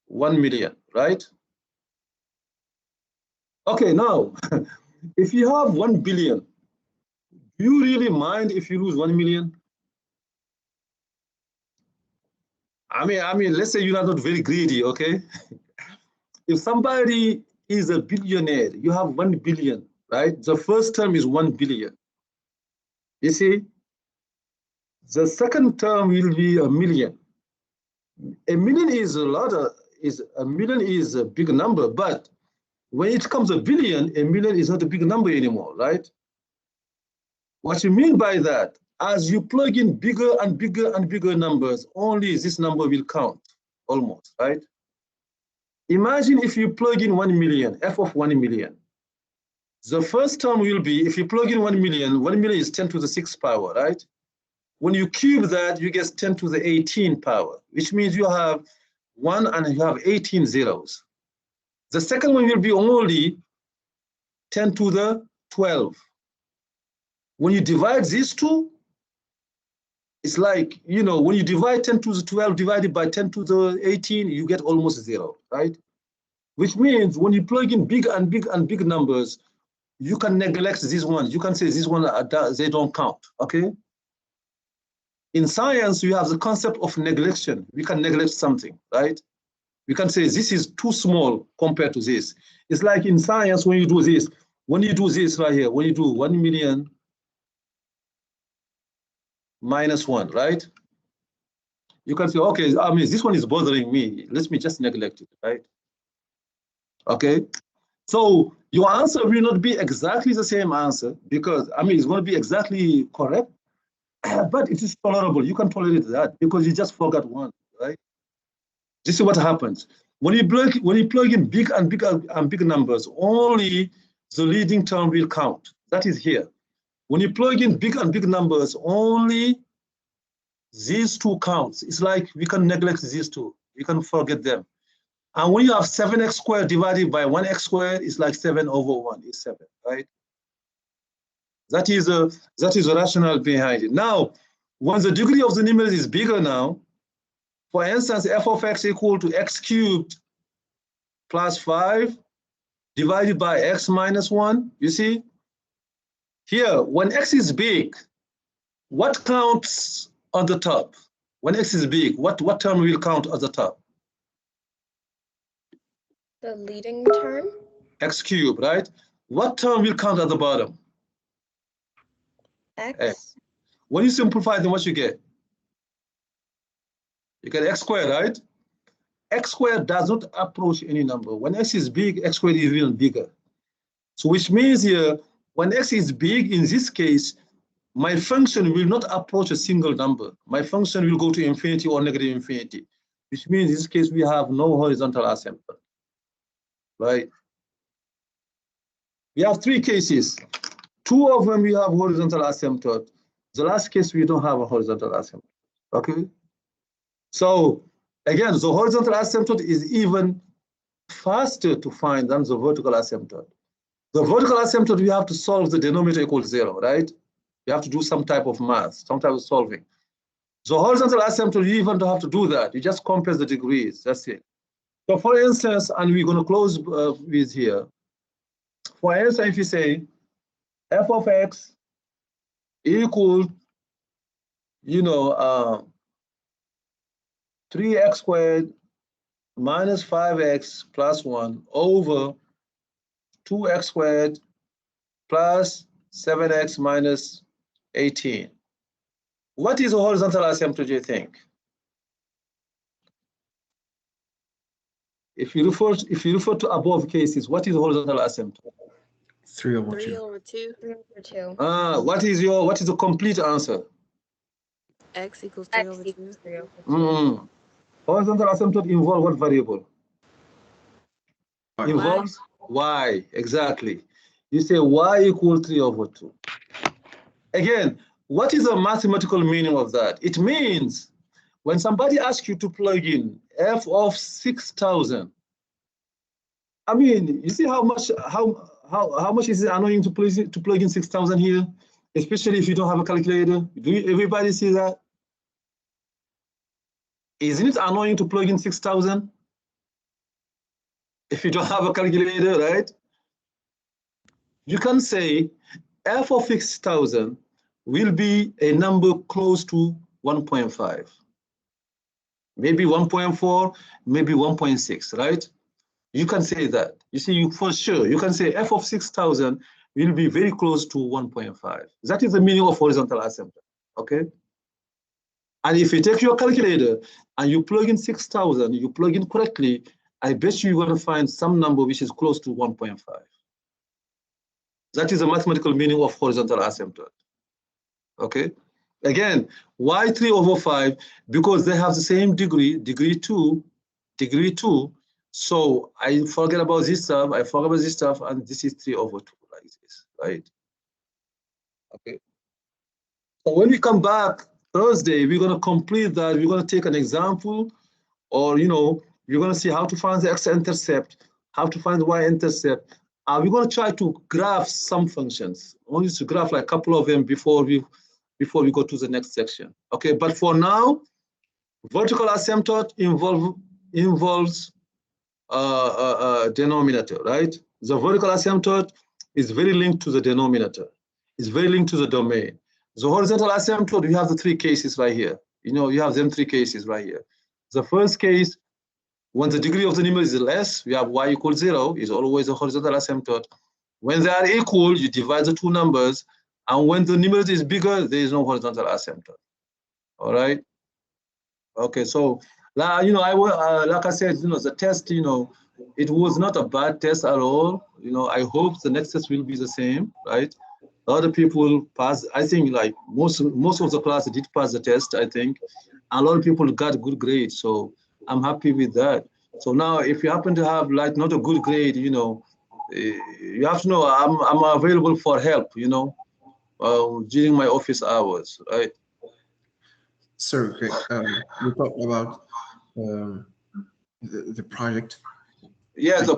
1 million, right? Okay, now, if you have 1 billion, do you really mind if you lose 1 million? I mean, let's say you are not very greedy, okay? If somebody is a billionaire, you have 1 billion, right? The first term is 1 billion. You see, the second term will be 1 million. 1 million is a million is a big number, but when it comes to billion, 1 million is not a big number anymore, right? What you mean by that, as you plug in bigger and bigger and bigger numbers, only this number will count, almost, right? Imagine if you plug in 1 million, f of 1 million. The first term will be, if you plug in 1 million, 1 million is 10 to the 6th power, right? When you cube that, you get 10 to the 18 power, which means you have 1 and you have 18 zeros. The second one will be only 10 to the 12. When you divide these two, it's like, you know, when you divide 10 to the 12 divided by 10 to the 18, you get almost 0, right? Which means when you plug in big and big and big numbers, you can neglect these ones. You can say these ones, they don't count, okay? In science, you have the concept of neglection. We can neglect something, right? We can say this is too small compared to this. It's like in science, when you do this right here, when you do 1 million minus 1, right? You can say, okay, I mean, this one is bothering me. Let me just neglect it, right? Okay. So your answer will not be exactly the same answer because, I mean, it's going to be exactly correct, but it is tolerable. You can tolerate that because you just forgot one, right? This is what happens. When you plug in big and big and big numbers, only the leading term will count. That is here. When you plug in big and big numbers, only these two counts. It's like we can neglect these two. We can forget them. And when you have 7x squared divided by 1x squared, it's like 7 over 1 is 7, right? That is the rationale behind it. Now, when the degree of the numerator is bigger now, for instance, f of x equal to x cubed plus 5 divided by x minus 1, you see? Here, when x is big, what counts on the top? When x is big, what term will count at the top? The leading term? X cubed, right? What term will count at the bottom? X. When you simplify them, what you get? You get x squared, right? X squared does not approach any number. When x is big, x squared is even bigger. So which means here, when x is big, in this case, my function will not approach a single number. My function will go to infinity or negative infinity, which means in this case, we have no horizontal asymptote, right? We have 3 cases. 2 of them we have horizontal asymptote. The last case, we don't have a horizontal asymptote, okay? So again, the horizontal asymptote is even faster to find than the vertical asymptote. The vertical asymptote, we have to solve the denominator equals 0, right? You have to do some type of math, some type of solving. The horizontal asymptote, you even don't have to do that. You just compress the degrees, that's it. So for instance, and we're going to close with here. For instance, if you say f of x equal, 3x squared minus 5x plus 1 over 2x squared plus 7x minus 18. What is a horizontal asymptote, do you think? If you refer to above cases, what is a horizontal asymptote? 3 over 3 2. over 2. 3 over 2. What is the complete answer? X equals 3 X over 2. equals 3 over 2. Horizontal asymptote involve what variable? Y. Involves y, exactly. You say y equals 3 over 2. Again, what is the mathematical meaning of that? It means when somebody asks you to plug in f of 6,000, I mean, you see how much is it annoying to plug in 6,000 here, especially if you don't have a calculator. Everybody see that? Isn't it annoying to plug in 6,000 if you don't have a calculator, right? You can say f of 6,000 will be a number close to 1.5, maybe 1.4, maybe 1.6, right? You can say that. You see, for sure, you can say f of 6,000 will be very close to 1.5. That is the meaning of horizontal asymptote, okay? And if you take your calculator and you plug in 6,000, you plug in correctly, I bet you're going to find some number which is close to 1.5. That is the mathematical meaning of horizontal asymptote, okay? Again, why 3 over 5? Because they have the same degree, degree 2. So I forget about this stuff, and this is 3 over 2 like this, right? Okay. So when we come back Thursday, we're going to complete that. We're going to take an example, or you're going to see how to find the x-intercept, how to find the y-intercept. We're going to try to graph some functions. Only to graph like a couple of them before we go to the next section. Okay, but for now, vertical asymptote involves denominator, right? The vertical asymptote is very linked to the denominator. It's very linked to the domain. The horizontal asymptote, you have the 3 cases right here. You have them 3 cases right here. The first case, when the degree of the numerator is less, we have y equals 0, is always a horizontal asymptote. When they are equal, you divide the 2 numbers, and when the numerator is bigger, there is no horizontal asymptote. All right. Okay, so like I said, the test, it was not a bad test at all. I hope the next test will be the same, right? A lot of people passed. I think like most of the class did pass the test, I think. And a lot of people got good grades, so I'm happy with that. So now, if you happen to have like not a good grade, you have to know I'm available for help, during my office hours, right? Sir, okay, you talked about the project. Yeah, the